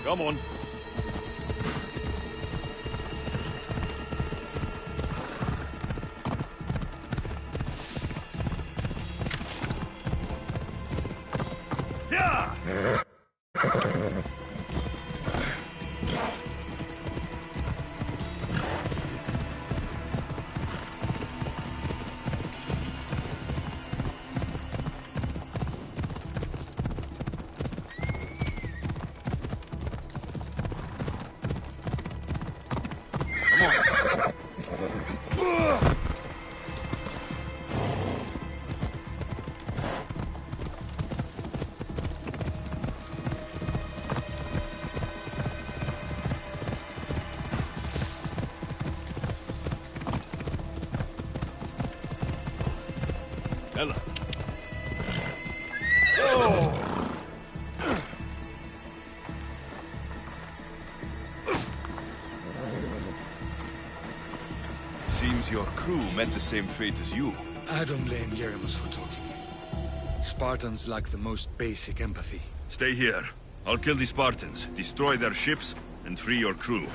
Come on. Yeah! Ella. Oh! Seems your crew met the same fate as you. I don't blame Yeremus for talking. Spartans lack the most basic empathy. Stay here. I'll kill the Spartans, destroy their ships, and free your crew.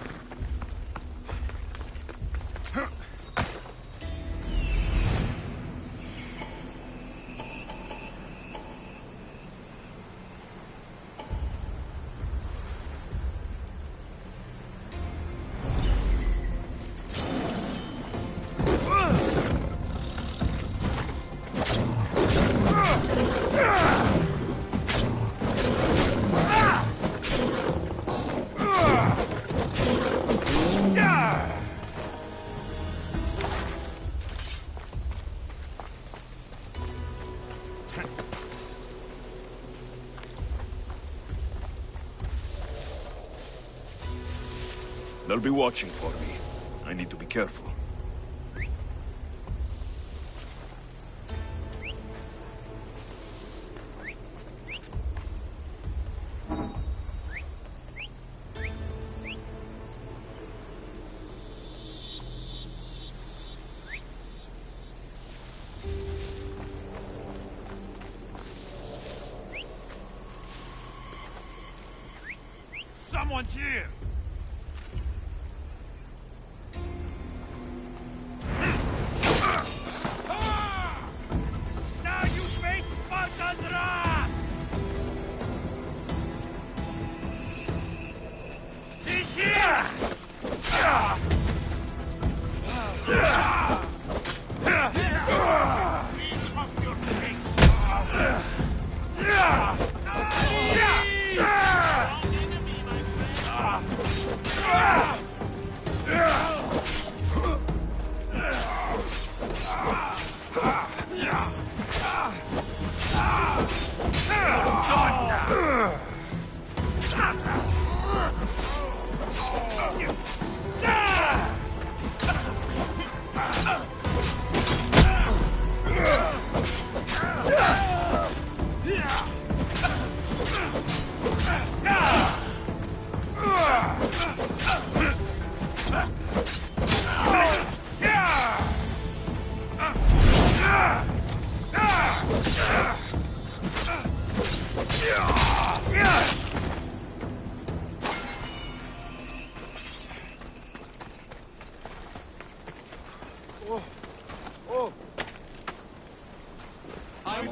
They'll be watching for me. I need to be careful. Someone's here!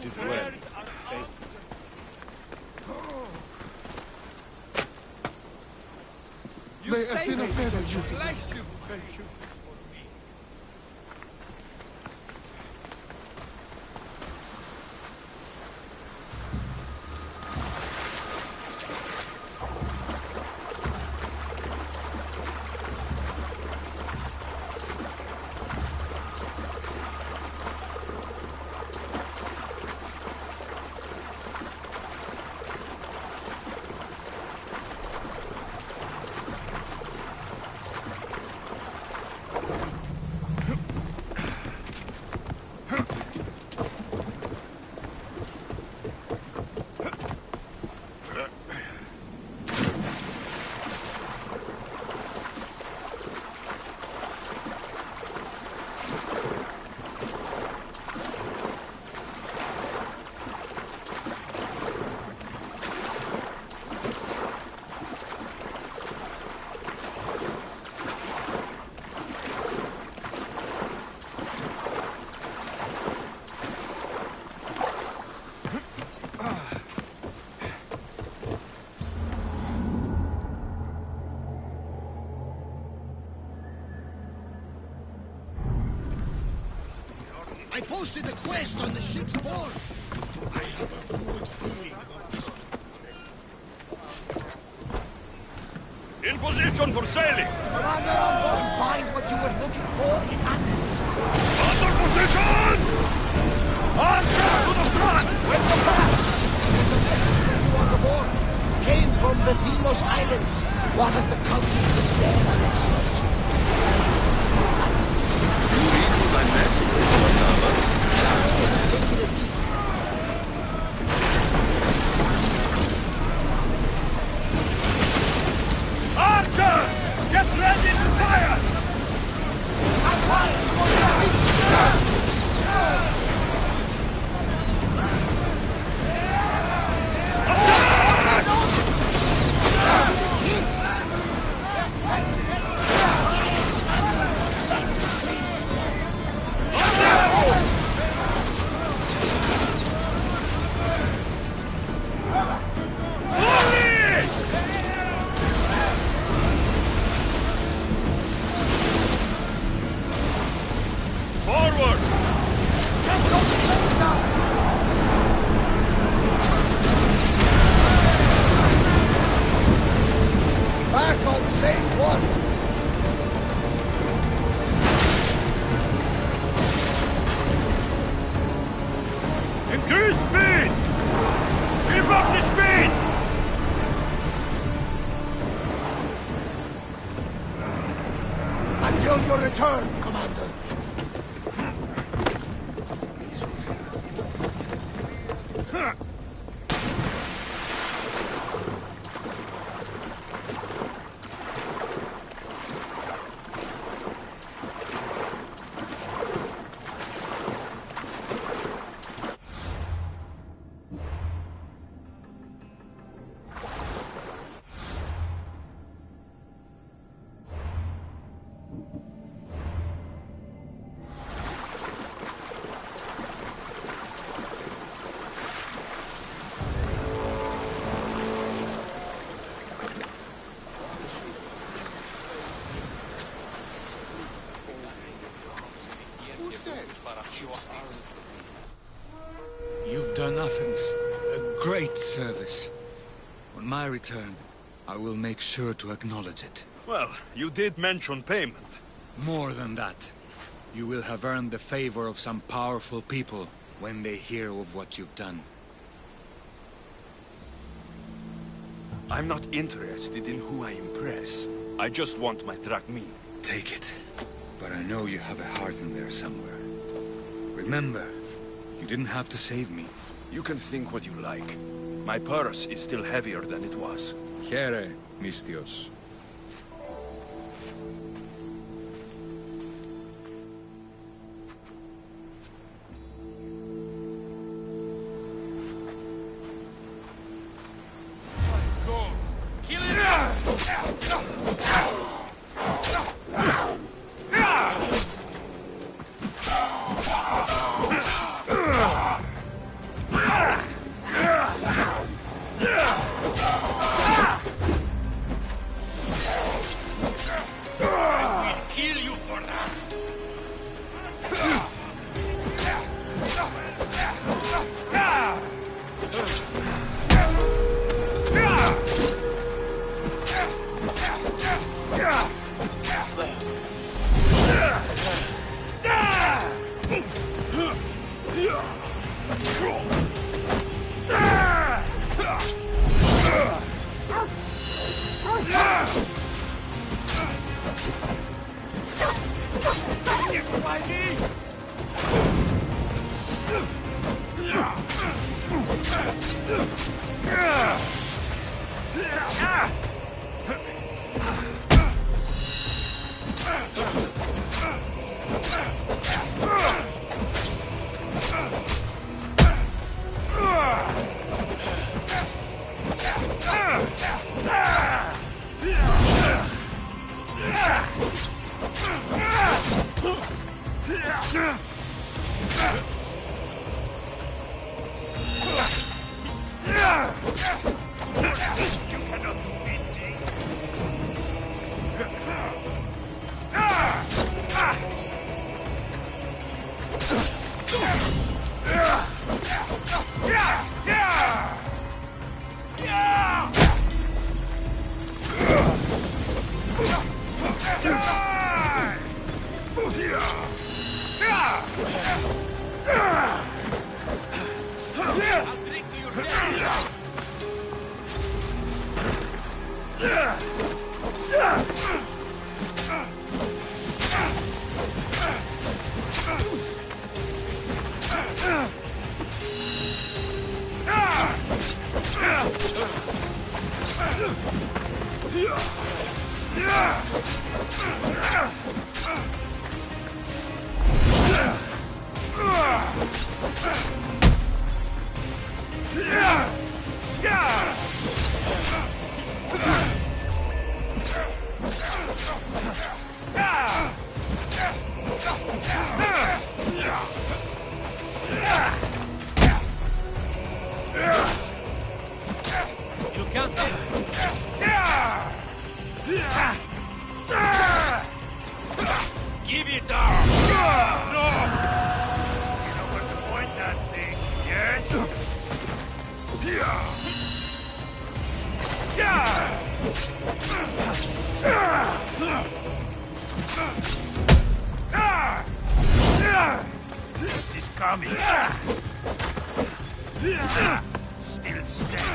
did well. May Athena favor you. Bless you. Thank you. I posted a quest on the ship's board. I have a good feeling about this. In position for sailing! Commander, did you find what you were looking for in Athens? Under position! Archers to the front! With the back! There's a message for you on the board. Came from the Delos Islands. One of the cultists is there, Alexios. You read my message, Barnabas? Taking it deep. Archers! Get ready to fire! Forward! Back on safe waters. Increase speed! Keep up the speed! Until your return, Commander. You've done Athens a great service. On my return, I will make sure to acknowledge it. Well, you did mention payment. More than that. You will have earned the favor of some powerful people when they hear of what you've done. I'm not interested in who I impress. I just want my drachmi. Take it. But I know you have a heart in there somewhere. Remember, you didn't have to save me. You can think what you like. My purse is still heavier than it was. Here, Mistios. Give it up! No! You know where to point that thing, yes? This is coming. Still stay.